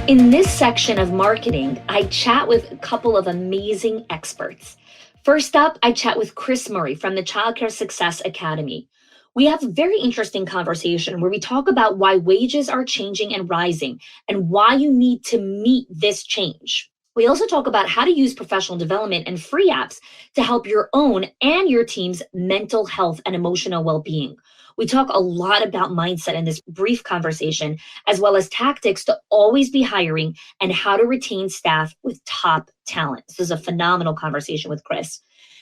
In this section of marketing, I chat with a couple of amazing experts. First up, I chat with Chris Murray from the Childcare Success Academy. We have a very interesting conversation where we talk about why wages are changing and rising and why you need to meet this change. We also talk about how to use professional development and free apps to help your own and your team's mental health and emotional well-being. We talk a lot about mindset in this brief conversation, as well as tactics to always be hiring and how to retain staff with top talent. This is a phenomenal conversation with Chris.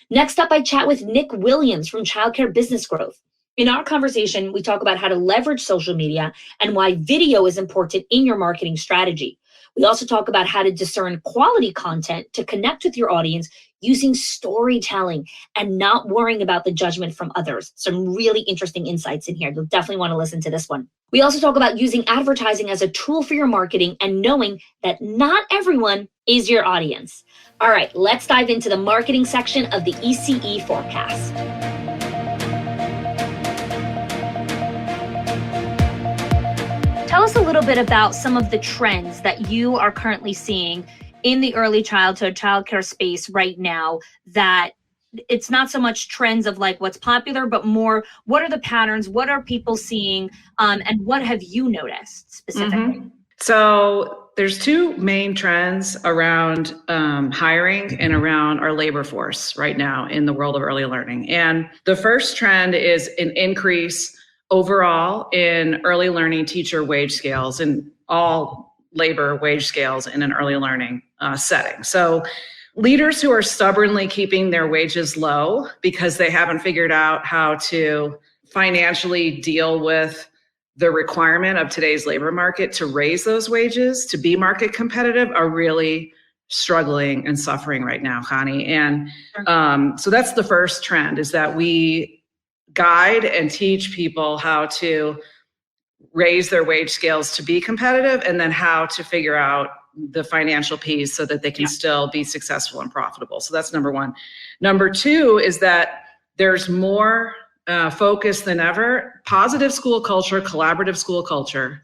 Next up, I chat with Nick Williams from Childcare Business Growth. In our conversation, we talk about how to leverage social media and why video is important in your marketing strategy. We also talk about how to discern quality content to connect with your audience using storytelling and not worrying about the judgment from others. Some really interesting insights in here. You'll definitely want to listen to this one. We also talk about using advertising as a tool for your marketing and knowing that not everyone is your audience. All right, let's dive into the marketing section of the ECE forecast. Tell us a little bit about some of the trends that you are currently seeing in the early childhood childcare space right now, that it's not so much trends of like what's popular, but more what are the patterns, what are people seeing, and what have you noticed specifically? So there's two main trends around hiring and around our labor force right now in the world of early learning. And the first trend is an increase overall in early learning teacher wage scales and all labor wage scales in an early learning setting. So leaders who are stubbornly keeping their wages low because they haven't figured out how to financially deal with the requirement of today's labor market to raise those wages, to be market competitive, are really struggling and suffering right now, Connie. And so that's the first trend, is that we guide and teach people how to raise their wage scales to be competitive, and then how to figure out the financial piece so that they can still be successful and profitable. So that's number one. Number two is that there's more focus than ever. Positive school culture, collaborative school culture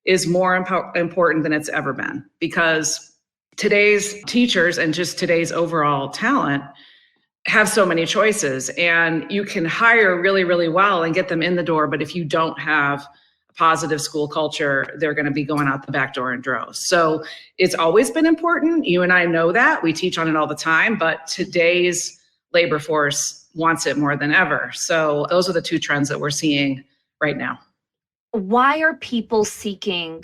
is more important than it's ever been, because today's teachers and just today's overall talent have so many choices, and you can hire really, really well and get them in the door. But if you don't have a positive school culture, they're going to be going out the back door in droves. So it's always been important. You and I know that. We teach on it all the time, but today's labor force wants it more than ever. So those are the two trends that we're seeing right now. Why are people seeking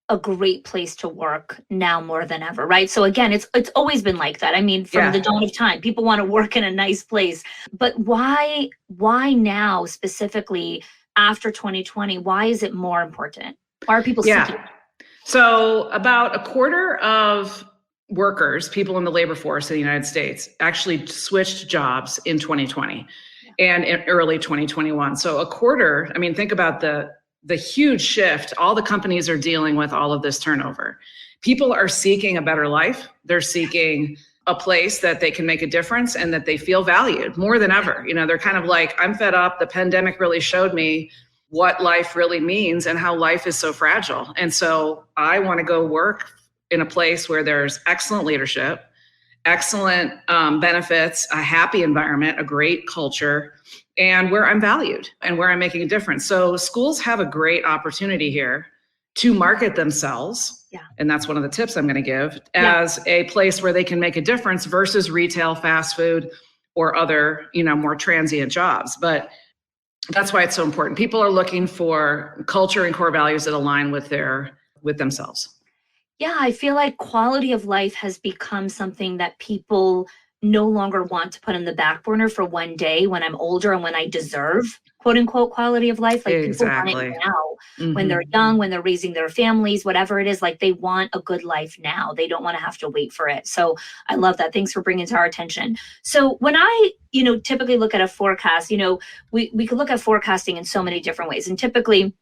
a great place to work now more than ever, right? So again, it's always been like that. I mean, from the dawn of time, people want to work in a nice place. But why now specifically after 2020? Why is it more important? Why are people seeking? So about a quarter of workers, people in the labor force in the United States, actually switched jobs in 2020 and in early 2021. So a quarter, I mean, think about the huge shift. All the companies are dealing with all of this turnover. People are seeking a better life. They're seeking a place that they can make a difference and that they feel valued more than ever. You know, they're kind of like, I'm fed up. The pandemic really showed me what life really means and how life is so fragile. And so I want to go work in a place where there's excellent leadership, excellent benefits, a happy environment, a great culture, and where I'm valued and where I'm making a difference. So schools have a great opportunity here to market themselves. And that's one of the tips I'm going to give, as a place where they can make a difference versus retail, fast food, or other, more transient jobs. But that's why it's so important. People are looking for culture and core values that align with themselves. Yeah, I feel like quality of life has become something that people no longer want to put in the back burner for one day when I'm older and when I deserve, quote unquote, quality of life. Like people want it now, when they're young, when they're raising their families, whatever it is, like they want a good life now. They don't want to have to wait for it. So I love that. Thanks for bringing it to our attention. So when I, typically look at a forecast, we could look at forecasting in so many different ways. And typically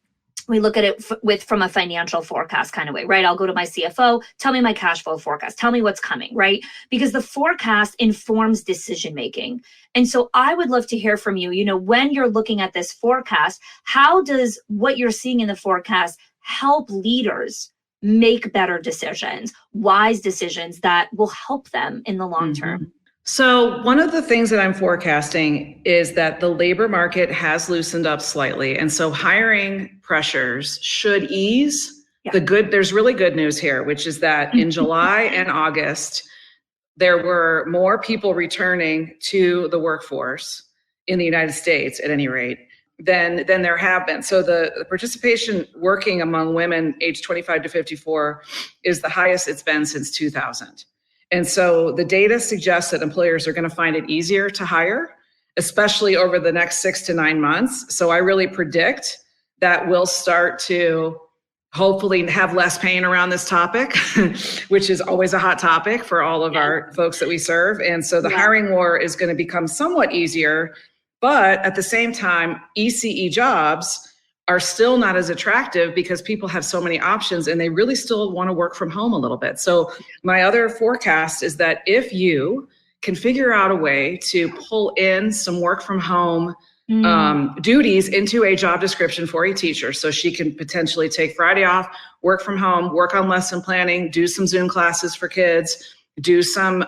we look at it from a financial forecast kind of way, right? I'll go to my CFO, tell me my cash flow forecast, tell me what's coming, right? Because the forecast informs decision making. And so I would love to hear from you, when you're looking at this forecast, how does what you're seeing in the forecast help leaders make better decisions, wise decisions that will help them in the long term? So one of the things that I'm forecasting is that the labor market has loosened up slightly. And so hiring pressures should ease. There's really good news here, which is that in July and August, there were more people returning to the workforce in the United States, at any rate, than there have been. So the participation working among women aged 25 to 54 is the highest it's been since 2000. And so the data suggests that employers are going to find it easier to hire, especially over the next 6 to 9 months. So I really predict that we'll start to hopefully have less pain around this topic, which is always a hot topic for all of our folks that we serve. And so the hiring war is going to become somewhat easier, but at the same time, ECE jobs are still not as attractive because people have so many options and they really still want to work from home a little bit. So my other forecast is that if you can figure out a way to pull in some work from home duties into a job description for a teacher, so she can potentially take Friday off, work from home, work on lesson planning, do some Zoom classes for kids, do some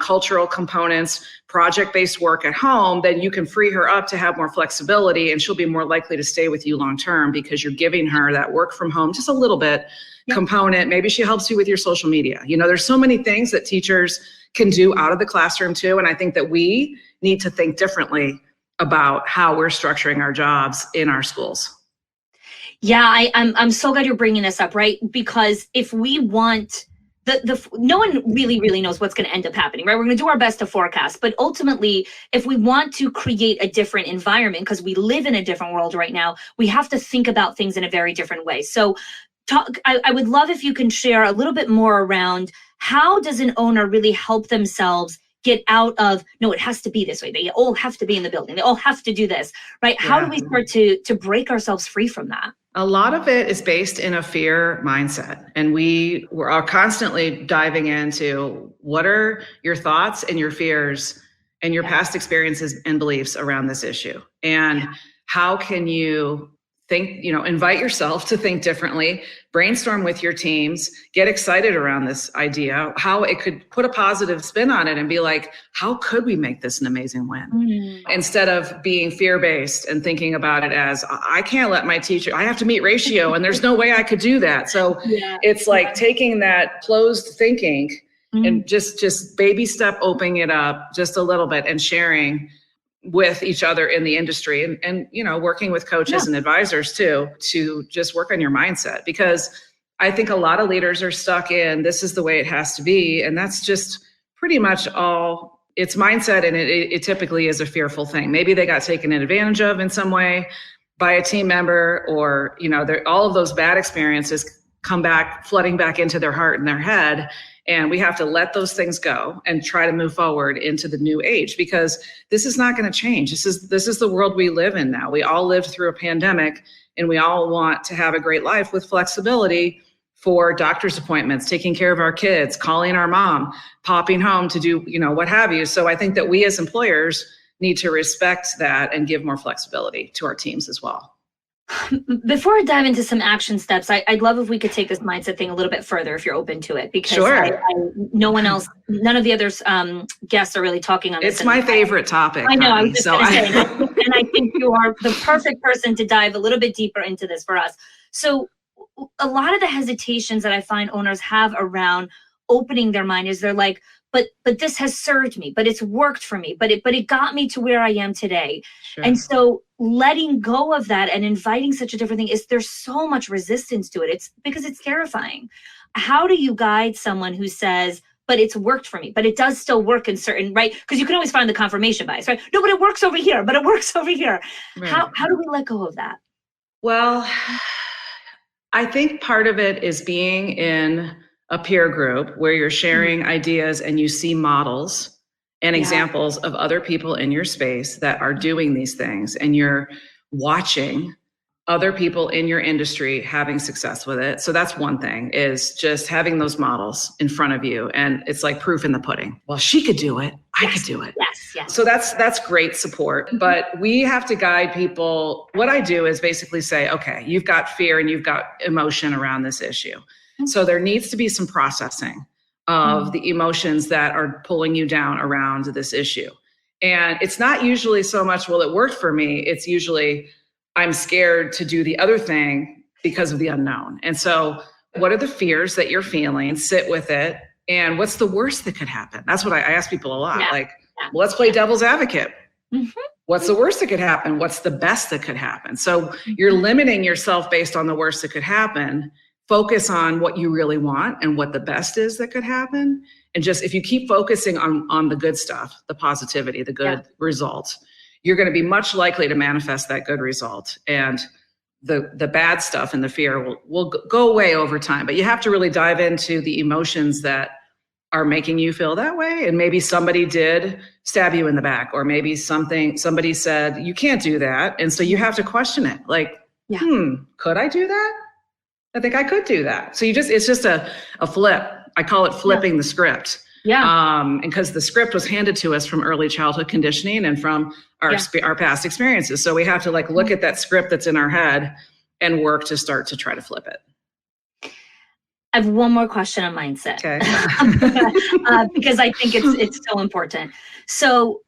cultural components, project-based work at home, then you can free her up to have more flexibility, and she'll be more likely to stay with you long-term because you're giving her that work from home, just a little bit component. Maybe she helps you with your social media. You know, there's so many things that teachers can do out of the classroom too. And I think that we need to think differently about how we're structuring our jobs in our schools. Yeah, I'm so glad you're bringing this up, right? Because if we want no one really knows what's going to end up happening, right? We're going to do our best to forecast, but ultimately, if we want to create a different environment, because we live in a different world right now, we have to think about things in a very different way. So I would love if you can share a little bit more around how does an owner really help themselves get out of, no, it has to be this way. They all have to be in the building. They all have to do this, right? How do we start to break ourselves free from that? A lot of it is based in a fear mindset. And we are constantly diving into what are your thoughts and your fears and your past experiences and beliefs around this issue. And how can you think, invite yourself to think differently, brainstorm with your teams, get excited around this idea, how it could put a positive spin on it and be like, how could we make this an amazing win? Instead of being fear-based and thinking about it as, I can't let my teacher, I have to meet ratio and there's no way I could do that. So it's like taking that closed thinking and just baby step, opening it up just a little bit and sharing with each other in the industry and working with coaches and advisors too, to just work on your mindset. Because I think a lot of leaders are stuck in, this is the way it has to be. And that's just pretty much all it's mindset. And it typically is a fearful thing. Maybe they got taken advantage of in some way by a team member, or, all of those bad experiences come back, flooding back into their heart and their head. And we have to let those things go and try to move forward into the new age, because this is not going to change. This is the world we live in now. We all lived through a pandemic and we all want to have a great life with flexibility for doctor's appointments, taking care of our kids, calling our mom, popping home to do, what have you. So I think that we as employers need to respect that and give more flexibility to our teams as well. Before I dive into some action steps, I'd love if we could take this mindset thing a little bit further, if you're open to it, because none of the others guests are really talking on this. It's my favorite topic. I know. I was just going to say that. And I think you are the perfect person to dive a little bit deeper into this for us. So a lot of the hesitations that I find owners have around opening their mind is they're like, but this has served me, but it's worked for me, but it got me to where I am today. Sure. And so letting go of that and inviting such a different thing there's so much resistance to it. It's because it's terrifying. How do you guide someone who says, but it's worked for me, but it does still work in certain, right? Because you can always find the confirmation bias, right? No, but it works over here, but it works over here. Right. How do we let go of that? Well, I think part of it is being in a peer group where you're sharing ideas and you see models and examples of other people in your space that are doing these things, and you're watching other people in your industry having success with it. So that's one thing, is just having those models in front of you. And it's like proof in the pudding. Well, she could do it. I could do it. Yes. So that's great support. But we have to guide people. What I do is basically say, okay, you've got fear and you've got emotion around this issue. So there needs to be some processing of the emotions that are pulling you down around this issue. And it's not usually so much, well, it worked for me. It's usually, I'm scared to do the other thing because of the unknown. And so what are the fears that you're feeling? Sit with it. And what's the worst that could happen? That's what I ask people a lot. Well, let's play devil's advocate. What's the worst that could happen? What's the best that could happen? So you're limiting yourself based on the worst that could happen. Focus on what you really want and what the best is that could happen. And just, if you keep focusing on the good stuff, the positivity, the good results, you're going to be much likely to manifest that good result. And the bad stuff and the fear will go away over time. But you have to really dive into the emotions that are making you feel that way. And maybe somebody did stab you in the back, or maybe somebody said, you can't do that. And so you have to question it. Like, could I do that? I think I could do that. So it's just a flip. I call it flipping the script. Yeah. And because the script was handed to us from early childhood conditioning and from our past experiences. So we have to like look at that script that's in our head and work to start to try to flip it. I have one more question on mindset, Okay. because I think it's so important. So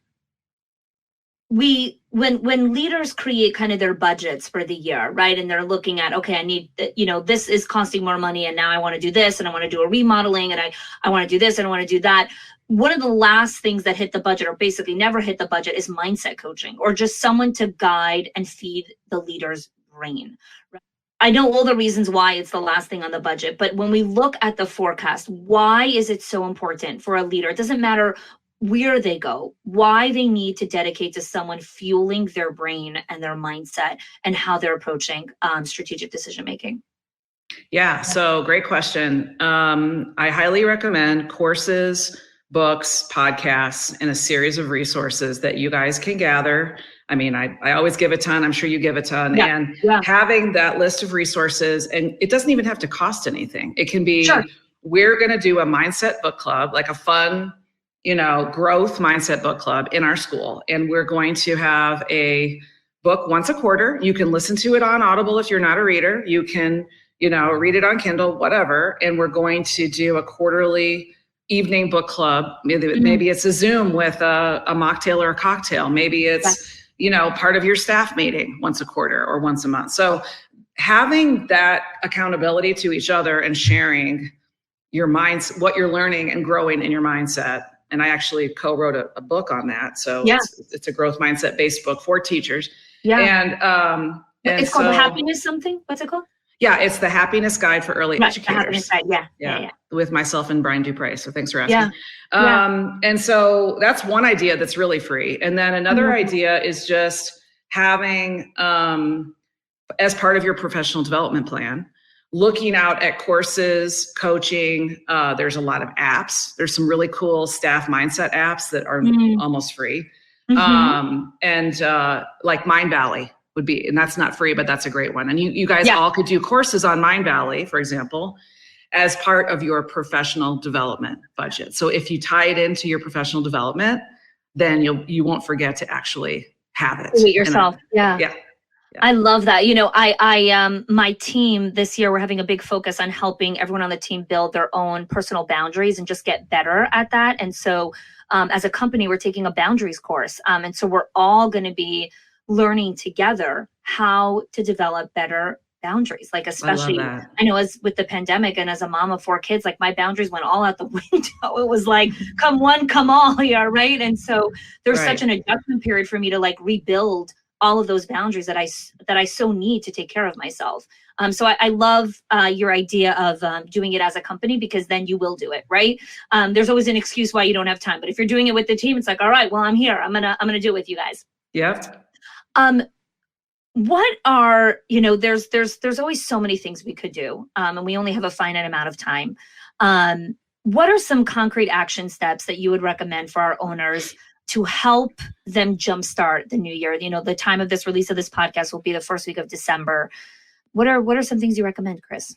when leaders create kind of their budgets for the year, right? And they're looking at, okay, I need, this is costing more money, and now I want to do this, and I want to do a remodeling, and I want to do this, and I want to do that. One of the last things that hit the budget, or basically never hit the budget, is mindset coaching, or just someone to guide and feed the leader's brain. I know all the reasons why it's the last thing on the budget, but when we look at the forecast, why is it so important for a leader? It doesn't matter where they go, why they need to dedicate to someone fueling their brain and their mindset and how they're approaching strategic decision making. Yeah, so great question. I highly recommend courses, books, podcasts, and a series of resources that you guys can gather. I mean, I always give a ton. I'm sure you give a ton. Yeah, and yeah. Having that list of resources, and it doesn't even have to cost anything. It can be, Sure. We're going to do a mindset book club, like a fun, growth mindset book club in our school. And we're going to have a book once a quarter. You can listen to it on Audible if you're not a reader. You can, read it on Kindle, whatever. And we're going to do a quarterly evening book club. Maybe it's a Zoom with a mocktail or a cocktail. Maybe it's, part of your staff meeting once a quarter or once a month. So having that accountability to each other and sharing your minds, what you're learning and growing in your mindset. And I actually co-wrote a book on that. So it's a growth mindset based book for teachers. Yeah. And it's called Happiness something. What's it called? Yeah, it's the Happiness Guide for Early Educators. The Happiness Guide, yeah. With myself and Brian Dupre. So thanks for asking. And so that's one idea that's really free. And then another idea is just having, as part of your professional development plan, looking out at courses, coaching. There's a lot of apps. There's some really cool staff mindset apps that are almost free. And like Mind Valley would be, and that's not free, but that's a great one. And you guys all could do courses on Mind Valley, for example, as part of your professional development budget. So if you tie it into your professional development, then you won't forget to actually have it. Do it yourself. Yeah. I love that. My team this year, we're having a big focus on helping everyone on the team build their own personal boundaries and just get better at that. And so as a company, we're taking a boundaries course. And so we're all going to be learning together how to develop better boundaries. Like, especially, I know as with the pandemic and as a mom of 4 kids, like my boundaries went all out the window. It was like, come one, come all, right? And so there's such an adjustment period for me to like rebuild all of those boundaries that I so need to take care of myself. So I love your idea of doing it as a company, because then you will do it, right? There's always an excuse why you don't have time, but if you're doing it with the team, it's like, all right, well, I'm here. I'm gonna do it with you guys. Yep. What are, there's always so many things we could do, and we only have a finite amount of time. What are some concrete action steps that you would recommend for our owners to help them jumpstart the new year? The time of this release of this podcast will be the first week of December. What are some things you recommend, Chris?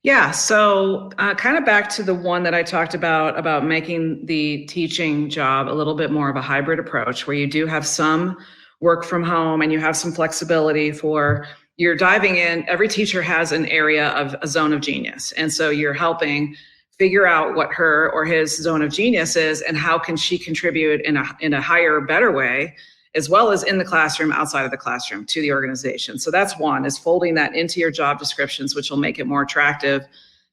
Yeah, so kind of back to the one that I talked about making the teaching job a little bit more of a hybrid approach, where you do have some work from home and you have some flexibility for, you're diving in. Every teacher has an area of a zone of genius. And so you're helping figure out what her or his zone of genius is and how can she contribute in a higher, better way, as well as in the classroom, outside of the classroom, to the organization. So that's one, is folding that into your job descriptions, which will make it more attractive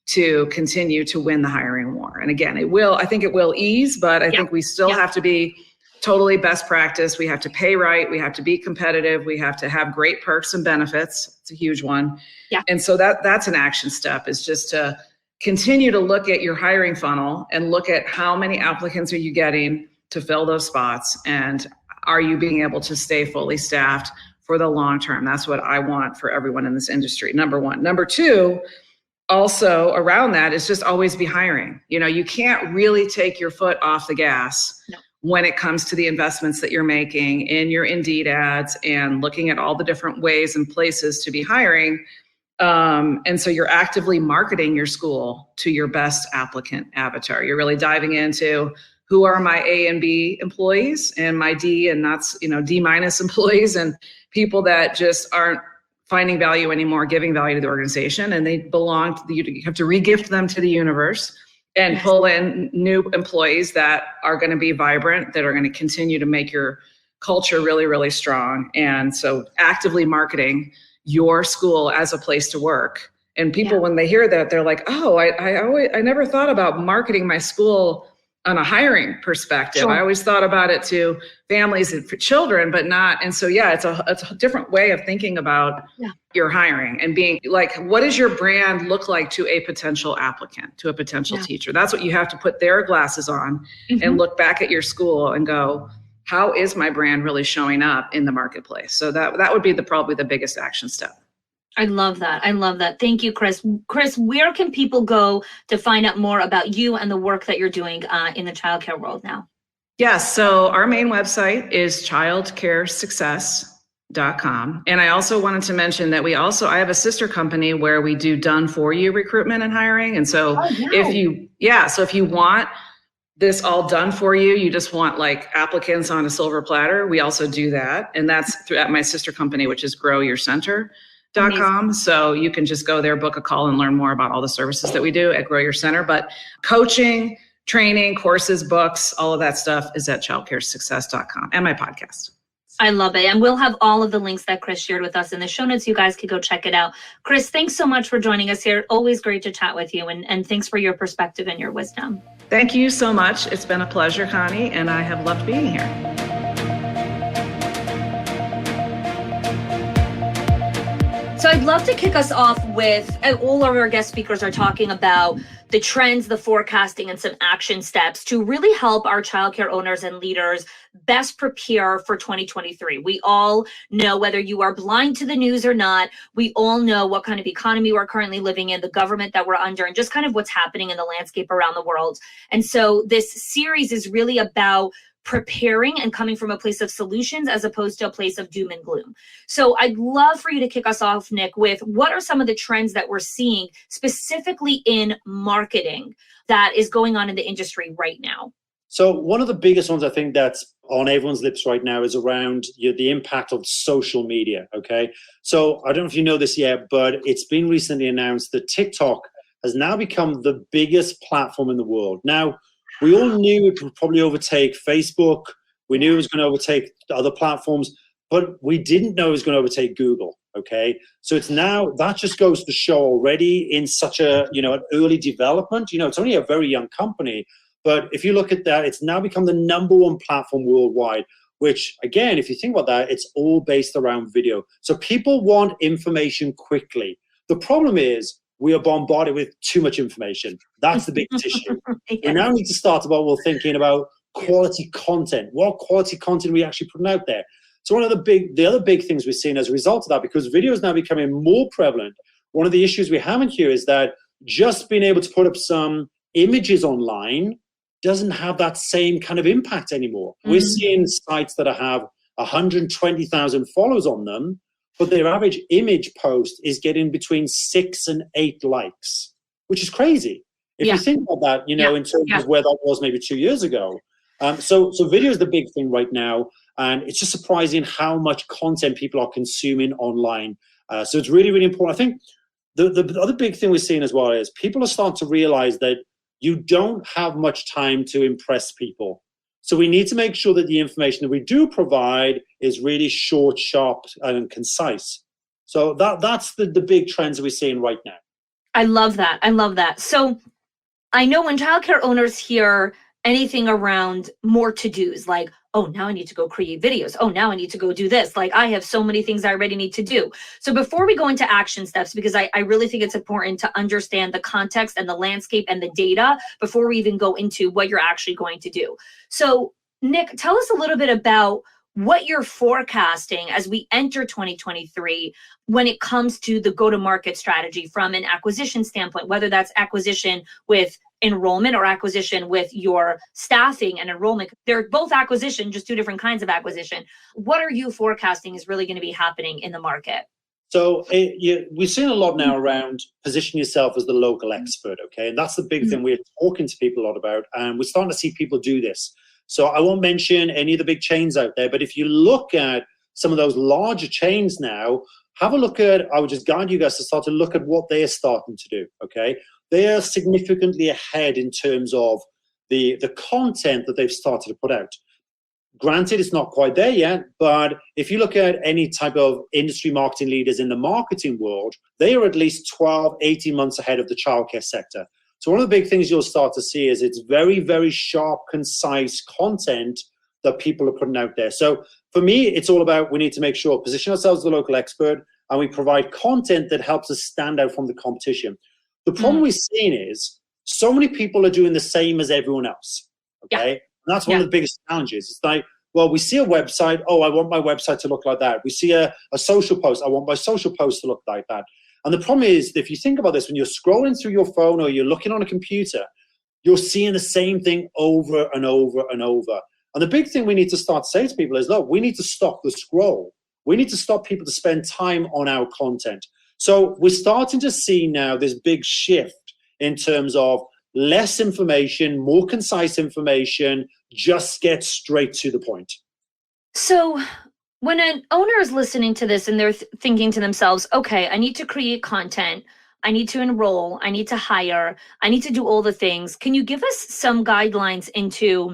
to continue to win the hiring war. And again, I think it will ease, but I think we still have to be totally best practice. We have to pay right. We have to be competitive. We have to have great perks and benefits. It's a huge one. Yeah. And so that's an action step, is just to continue to look at your hiring funnel and look at how many applicants are you getting to fill those spots, and are you being able to stay fully staffed for the long term. That's what I want for everyone in this industry, number one. Number two, also around that is just always be hiring. You can't really take your foot off the gas when it comes to the investments that you're making in your Indeed ads and looking at all the different ways and places to be hiring. And so you're actively marketing your school to your best applicant avatar. You're really diving into who are my A and B employees and my D and D minus employees and people that just aren't finding value anymore, giving value to the organization, and they belong to you have to regift them to the universe and pull in new employees that are going to be vibrant, that are going to continue to make your culture really, really strong. And so actively marketing your school as a place to work. And people, when they hear that, they're like, oh, I never thought about marketing my school on a hiring perspective. Sure. I always thought about it to families and for children, but not. And so, it's a different way of thinking about your hiring and being like, what does your brand look like to a potential applicant, to a potential teacher? That's what you have to put their glasses on and look back at your school and go, how is my brand really showing up in the marketplace? So that would be probably the biggest action step. I love that. I love that. Thank you, Chris. Chris, where can people go to find out more about you and the work that you're doing in the childcare world now? Yes. So our main website is childcaresuccess.com. And I also wanted to mention that I have a sister company where we do done for you recruitment and hiring. And so if you want this all done for you, you just want like applicants on a silver platter, we also do that. And that's at my sister company, which is growyourcenter.com. So you can just go there, book a call, and learn more about all the services that we do at Grow Your Center. But coaching, training, courses, books, all of that stuff is at childcaresuccess.com, and my podcast. I love it. And we'll have all of the links that Chris shared with us in the show notes. You guys could go check it out. Chris, thanks so much for joining us here. Always great to chat with you. And thanks for your perspective and your wisdom. Thank you so much. It's been a pleasure, Connie, and I have loved being here. So I'd love to kick us off with, all of our guest speakers are talking about the trends, the forecasting, and some action steps to really help our childcare owners and leaders best prepare for 2023. We all know, whether you are blind to the news or not, we all know what kind of economy we're currently living in, the government that we're under, and just kind of what's happening in the landscape around the world. And so this series is really about preparing and coming from a place of solutions as opposed to a place of doom and gloom. So I'd love for you to kick us off, Nick, with what are some of the trends that we're seeing specifically in marketing that is going on in the industry right now? So one of the biggest ones I think that's on everyone's lips right now is around the impact of social media, okay? So I don't know if you know this yet, but it's been recently announced that TikTok has now become the biggest platform in the world. Now, we all knew it would probably overtake Facebook. We knew it was going to overtake other platforms, but we didn't know it was going to overtake Google, okay? So it's now, that just goes to show already in such an early development. It's only a very young company, but if you look at that, it's now become the #1 platform worldwide, which, again, if you think about that, it's all based around video. So people want information quickly. The problem is, we are bombarded with too much information. That's the biggest issue. We now need to start thinking about quality content. What quality content are we actually putting out there? So the other big things we're seeing as a result of that, because video is now becoming more prevalent, one of the issues we have in here is that just being able to put up some images online doesn't have that same kind of impact anymore. Mm-hmm. We're seeing sites that have 120,000 followers on them, but their average image post is getting between 6 and 8 likes, which is crazy. If you think about that, in terms of where that was maybe 2 years ago. So video is the big thing right now. And it's just surprising how much content people are consuming online. So it's really, really important. I think the other big thing we're seeing as well is people are starting to realize that you don't have much time to impress people. So we need to make sure that the information that we do provide is really short, sharp, and concise. So that's the big trends that we're seeing right now. I love that. I love that. So I know when childcare owners hear anything around more to-dos, like, oh, now I need to go create videos. Oh, now I need to go do this. Like, I have so many things I already need to do. So before we go into action steps, because I really think it's important to understand the context and the landscape and the data before we even go into what you're actually going to do. So Nick, tell us a little bit about what you're forecasting as we enter 2023 when it comes to the go-to-market strategy from an acquisition standpoint, whether that's acquisition with enrollment or acquisition with your staffing and enrollment. They're both acquisition, just two different kinds of acquisition. What are you forecasting is really going to be happening in the market? So we've seen a lot now around position yourself as the local expert, okay? And that's the big thing we're talking to people a lot about, and we're starting to see people do this. So I won't mention any of the big chains out there, but if you look at some of those larger chains now, have a look at, I would just guide you guys to start to look at what they're starting to do, okay? They are significantly ahead in terms of the content that they've started to put out. Granted, it's not quite there yet, but if you look at any type of industry marketing leaders in the marketing world, they are at least 12, 18 months ahead of the childcare sector. So one of the big things you'll start to see is it's very, very sharp, concise content that people are putting out there. So for me, it's all about we need to make sure, position ourselves as the local expert, and we provide content that helps us stand out from the competition. The problem we're seeing is so many people are doing the same as everyone else, okay? And that's one of the biggest challenges. It's like, well, we see a website, oh, I want my website to look like that. We see a social post, I want my social post to look like that. And the problem is, if you think about this, when you're scrolling through your phone or you're looking on a computer, you're seeing the same thing over and over and over. And the big thing we need to start to say to people is, look, we need to stop the scroll. We need to stop people to spend time on our content. So we're starting to see now this big shift in terms of less information, more concise information, just get straight to the point. So when an owner is listening to this and they're thinking to themselves, okay, I need to create content, I need to enroll, I need to hire, I need to do all the things. Can you give us some guidelines into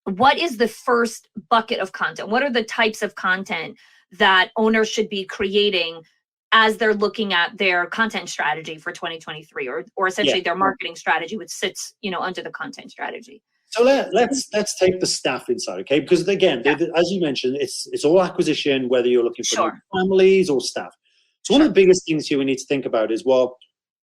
what is the first bucket of content? What are the types of content that owners should be creating as they're looking at their content strategy for 2023, or essentially their marketing strategy, which sits, under the content strategy? So let's take the staff inside, okay? Because again, as you mentioned, it's all acquisition, whether you're looking for families or staff. So one of the biggest things here we need to think about is, well,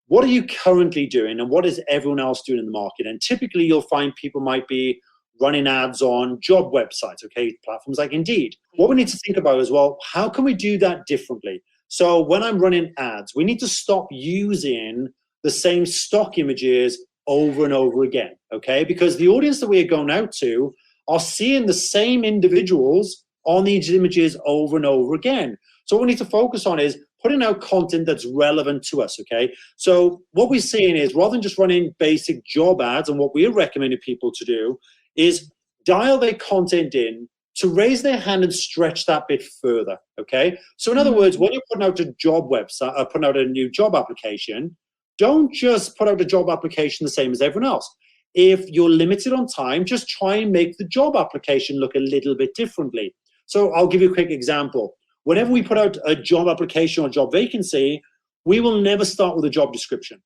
what are you currently doing and what is everyone else doing in the market? And typically you'll find people might be running ads on job websites, okay? Platforms like Indeed. What we need to think about is, well, how can we do that differently? So when I'm running ads, we need to stop using the same stock images over and over again, okay? Because the audience that we are going out to are seeing the same individuals on these images over and over again. So what we need to focus on is putting out content that's relevant to us, okay? So what we're seeing is, rather than just running basic job ads, and what we're recommending people to do is dial their content in to raise their hand and stretch that bit further, okay? So in other words, when you're putting out a job website, putting out a new job application, don't just put out a job application the same as everyone else. If you're limited on time, just try and make the job application look a little bit differently. So I'll give you a quick example. Whenever we put out a job application or job vacancy, we will never start with a job description.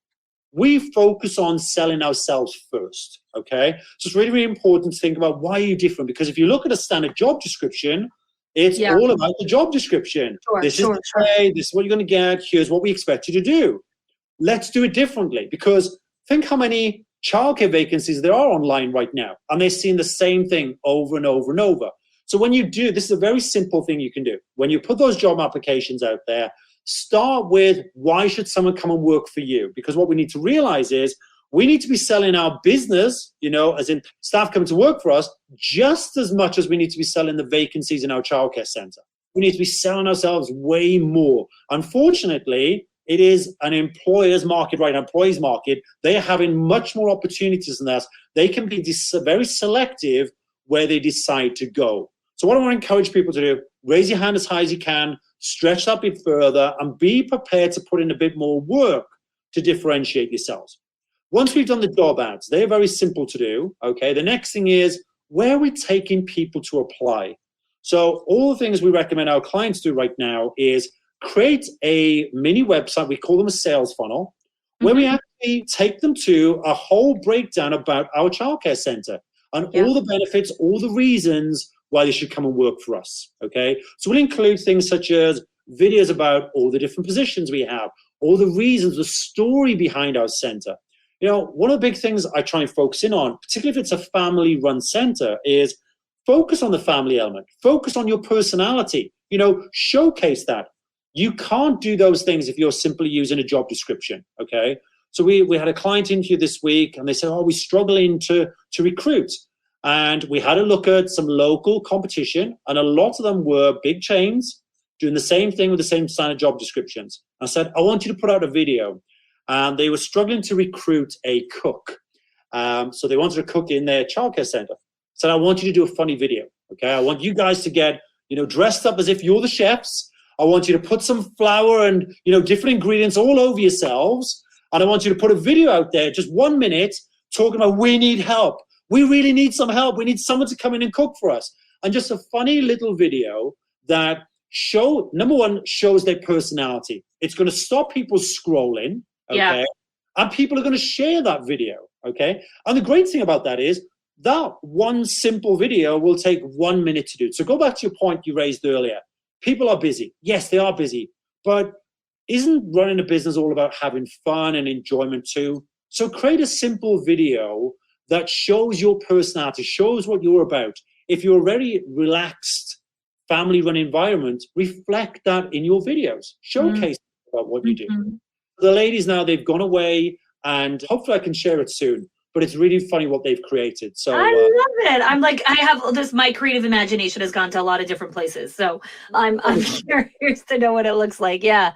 We focus on selling ourselves first, okay? So it's really, really important to think about why are you different? Because if you look at a standard job description, it's all about the job description. This is the pay, this is what you're going to get, here's what we expect you to do. Let's do it differently, because think how many childcare vacancies there are online right now, and they're seeing the same thing over and over and over. So when you do, this is a very simple thing you can do. When you put those job applications out there, start with, why should someone come and work for you? Because what we need to realize is we need to be selling our business, as in staff coming to work for us, just as much as we need to be selling the vacancies in our childcare center. We need to be selling ourselves way more. Unfortunately, it is an employer's market, right? An employee's market. They are having much more opportunities than us. They can be very selective where they decide to go. So what I want to encourage people to do, raise your hand as high as you can, stretch that bit further, and be prepared to put in a bit more work to differentiate yourselves. Once we've done the job ads, they're very simple to do, okay? The next thing is, where are we taking people to apply? So all the things we recommend our clients do right now is create a mini website, we call them a sales funnel, where we actually take them to a whole breakdown about our childcare center and all the benefits, all the reasons why they should come and work for us, okay? So we'll include things such as videos about all the different positions we have, all the reasons, the story behind our center. One of the big things I try and focus in on, particularly if it's a family-run center, is Focus on the family element. Focus on your personality. Showcase that. You can't do those things if you're simply using a job description, okay? So we had a client interview this week, and they said, we're struggling to recruit. And we had a look at some local competition, and a lot of them were big chains doing the same thing with the same standard job descriptions. I said, I want you to put out a video. And they were struggling to recruit a cook. So they wanted a cook in their childcare center. Said, I want you to do a funny video, okay? I want you guys to get, dressed up as if you're the chefs. I want you to put some flour and, different ingredients all over yourselves. And I want you to put a video out there, just 1 minute, talking about we need help. We really need some help. We need someone to come in and cook for us. And just a funny little video that number one, shows their personality. It's going to stop people scrolling, okay? Yeah. And people are going to share that video, okay? And the great thing about that is that one simple video will take 1 minute to do. So go back to your point you raised earlier. People are busy. Yes, they are busy. But isn't running a business all about having fun and enjoyment too? So create a simple video that shows your personality, shows what you're about. If you're a very relaxed, family-run environment, reflect that in your videos. Showcase about what you do. The ladies now, they've gone away, and hopefully I can share it soon. But it's really funny what they've created. So I love it. I'm like, I have this, my creative imagination has gone to a lot of different places. So I'm curious to know what it looks like. Yeah.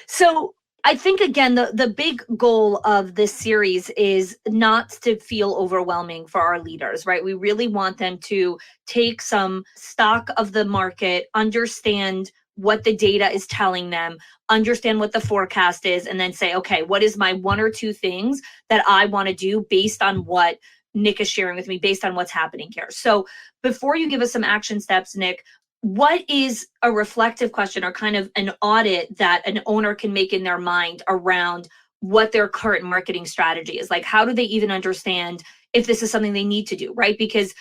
So I think, again, the big goal of this series is not to feel overwhelming for our leaders, right? We really want them to take some stock of the market, understand what the data is telling them, understand what the forecast is, and then say, okay, what is my 1 or 2 things that I want to do based on what Nick is sharing with me, based on what's happening here. So before you give us some action steps, Nick, what is a reflective question or kind of an audit that an owner can make in their mind around what their current marketing strategy is? Like, how do they even understand if this is something they need to do, right? Because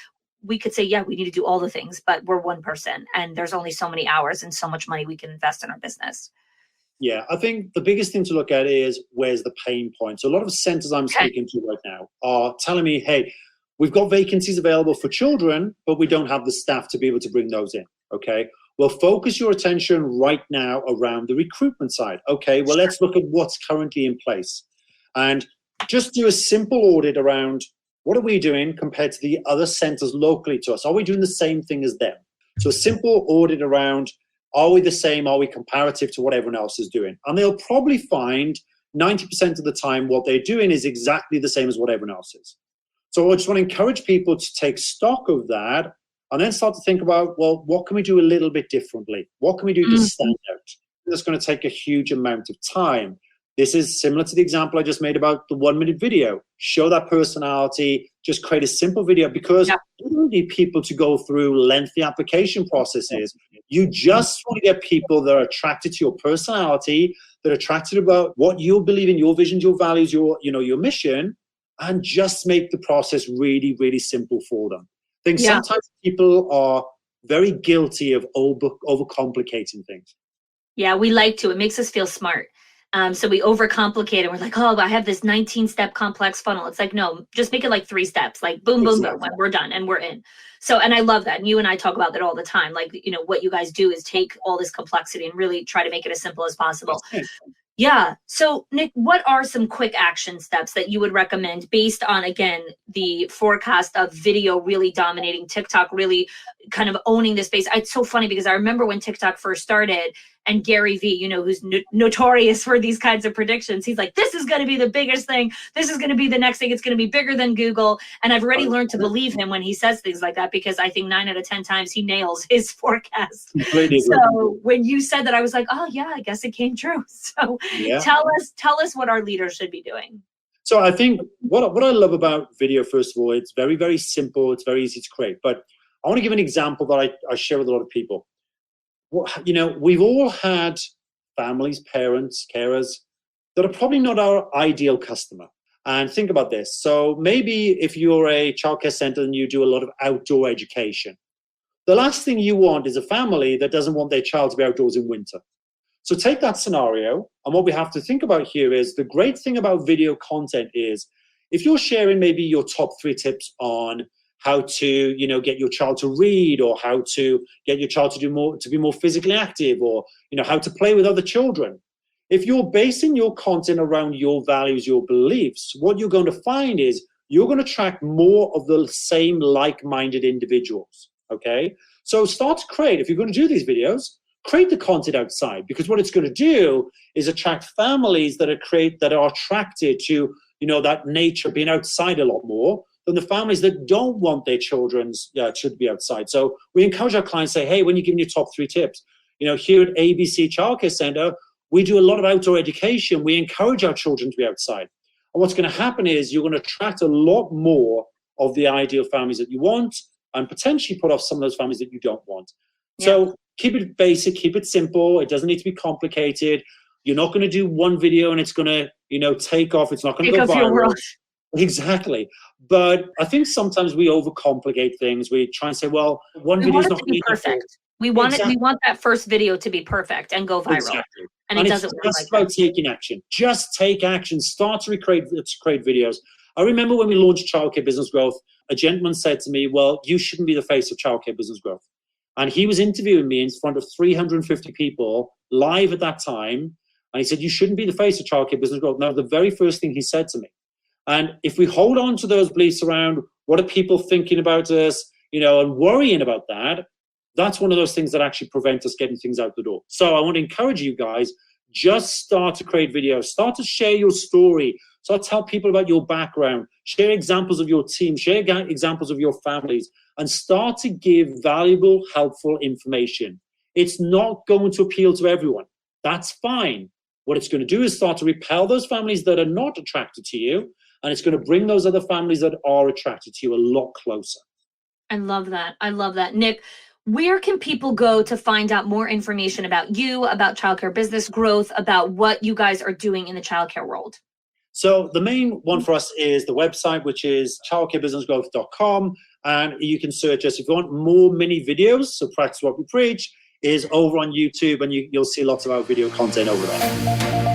we could say, yeah, we need to do all the things, but we're one person and there's only so many hours and so much money we can invest in our business. Yeah, I think the biggest thing to look at is where's the pain point. So a lot of centers I'm speaking to right now are telling me, hey, we've got vacancies available for children, but we don't have the staff to be able to bring those in. Okay, well, focus your attention right now around the recruitment side. Okay, well, let's look at what's currently in place and just do a simple audit around what are we doing compared to the other centers locally to us? Are we doing the same thing as them? So a simple audit around, are we the same? Are we comparative to what everyone else is doing? And they'll probably find 90% of the time what they're doing is exactly the same as what everyone else is. So I just want to encourage people to take stock of that and then start to think about, well, what can we do a little bit differently? What can we do to stand out? That's going to take a huge amount of time. This is similar to the example I just made about the 1 minute video. Show that personality, just create a simple video because you don't need people to go through lengthy application processes. You just want to get people that are attracted to your personality, that are attracted about what you believe in, your vision, your values, your mission, and just make the process really, really simple for them. I think sometimes people are very guilty of overcomplicating things. Yeah, we like to. It makes us feel smart. So we overcomplicate it. We're like, oh, I have this 19-step complex funnel. It's like, no, just make it like 3 steps, like boom, boom, boom, and we're done and we're in. So, and I love that. And you and I talk about that all the time. Like, what you guys do is take all this complexity and really try to make it as simple as possible. Yeah. So, Nick, what are some quick action steps that you would recommend based on, again, the forecast of video really dominating, TikTok really kind of owning this space? It's so funny because I remember when TikTok first started and Gary Vee, who's notorious for these kinds of predictions, he's like, this is going to be the biggest thing. This is going to be the next thing. It's going to be bigger than Google. And I've already learned to believe him when he says things like that, because I think 9 out of 10 times he nails his forecast. So when you said that, I was like, oh yeah, I guess it came true. So tell us what our leaders should be doing. So I think what I love about video, first of all, it's very, very simple. It's very easy to create. But I want to give an example that I share with a lot of people. We've all had families, parents, carers that are probably not our ideal customer. And think about this. So maybe if you're a childcare center and you do a lot of outdoor education, the last thing you want is a family that doesn't want their child to be outdoors in winter. So take that scenario, and what we have to think about here is the great thing about video content is if you're sharing maybe your top 3 tips on how to, get your child to read, or how to get your child to be more physically active, or, how to play with other children. If you're basing your content around your values, your beliefs, what you're going to find is you're going to attract more of the same like-minded individuals, okay? So start to create, if you're going to do these videos, create the content outside, because what it's going to do is attract families that are attracted to, that nature, being outside a lot more than the families that don't want their children should be outside. So we encourage our clients to say, hey, when you're giving your top 3 tips, here at ABC Childcare Center, we do a lot of outdoor education. We encourage our children to be outside. And what's going to happen is you're going to attract a lot more of the ideal families that you want, and potentially put off some of those families that you don't want. Yeah. So keep it basic, keep it simple. It doesn't need to be complicated. You're not going to do one video and it's going to, take off. It's not going to go viral. Exactly. But I think sometimes we overcomplicate things. We try and say, well, one video is not going to be perfect. We want that first video to be perfect and go viral. Exactly. And it doesn't work like about taking action. Just take action. Start to create videos. I remember when we launched Childcare Business Growth, a gentleman said to me, well, you shouldn't be the face of Childcare Business Growth. And he was interviewing me in front of 350 people live at that time. And he said, you shouldn't be the face of Childcare Business Growth. Now, the very first thing he said to me. And if we hold on to those beliefs around what are people thinking about us, and worrying about that, that's one of those things that actually prevent us getting things out the door. So I want to encourage you guys, just start to create videos, start to share your story, start to tell people about your background, share examples of your team, share examples of your families, and start to give valuable, helpful information. It's not going to appeal to everyone. That's fine. What it's going to do is start to repel those families that are not attracted to you, and it's going to bring those other families that are attracted to you a lot closer. I love that. I love that. Nick, where can people go to find out more information about you, about childcare business growth, about what you guys are doing in the childcare world? So the main one for us is the website, which is childcarebusinessgrowth.com. And you can search us. If you want more mini videos, so Practice What We Preach, is over on YouTube, and you'll see lots of our video content over there.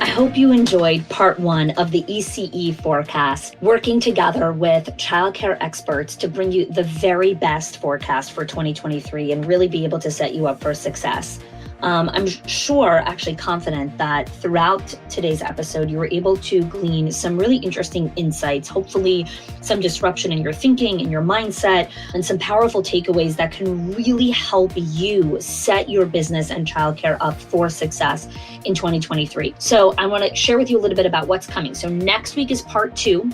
I hope you enjoyed part 1 of the ECE forecast, working together with childcare experts to bring you the very best forecast for 2023 and really be able to set you up for success. I'm sure, actually confident, that throughout today's episode, you were able to glean some really interesting insights, hopefully some disruption in your thinking, in your mindset, and some powerful takeaways that can really help you set your business and childcare up for success in 2023. So I want to share with you a little bit about what's coming. So next week is part 2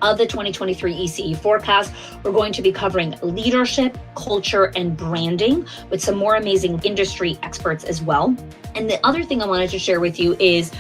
of the 2023 ECE forecast. We're going to be covering leadership, culture, and branding with some more amazing industry experts as well. And the other thing I wanted to share with you is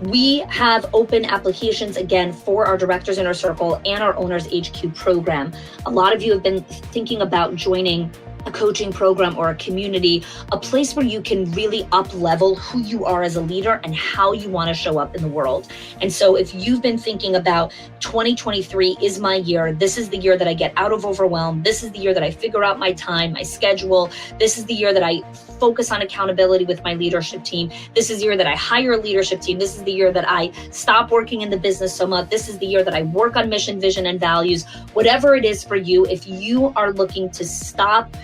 we have open applications again for our Directors Inner Circle and our Owners HQ program. A lot of you have been thinking about joining a coaching program or a community, a place where you can really up-level who you are as a leader and how you want to show up in the world. And so if you've been thinking about 2023 is my year, this is the year that I get out of overwhelm, this is the year that I figure out my time, my schedule, this is the year that I focus on accountability with my leadership team, this is the year that I hire a leadership team, this is the year that I stop working in the business so much, this is the year that I work on mission, vision, and values, whatever it is for you, if you are looking to stop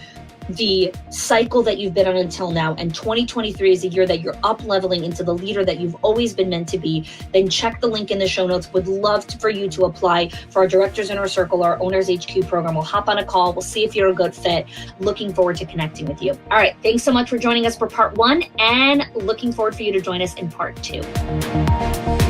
the cycle that you've been on until now, and 2023 is a year that you're up leveling into the leader that you've always been meant to be, then check the link in the show notes. Would love for you to apply for our Directors Inner Circle, our Owners HQ program. We'll hop on a call. We'll see if you're a good fit. Looking forward to connecting with you. All right. Thanks so much for joining us for part 1, and looking forward for you to join us in part 2.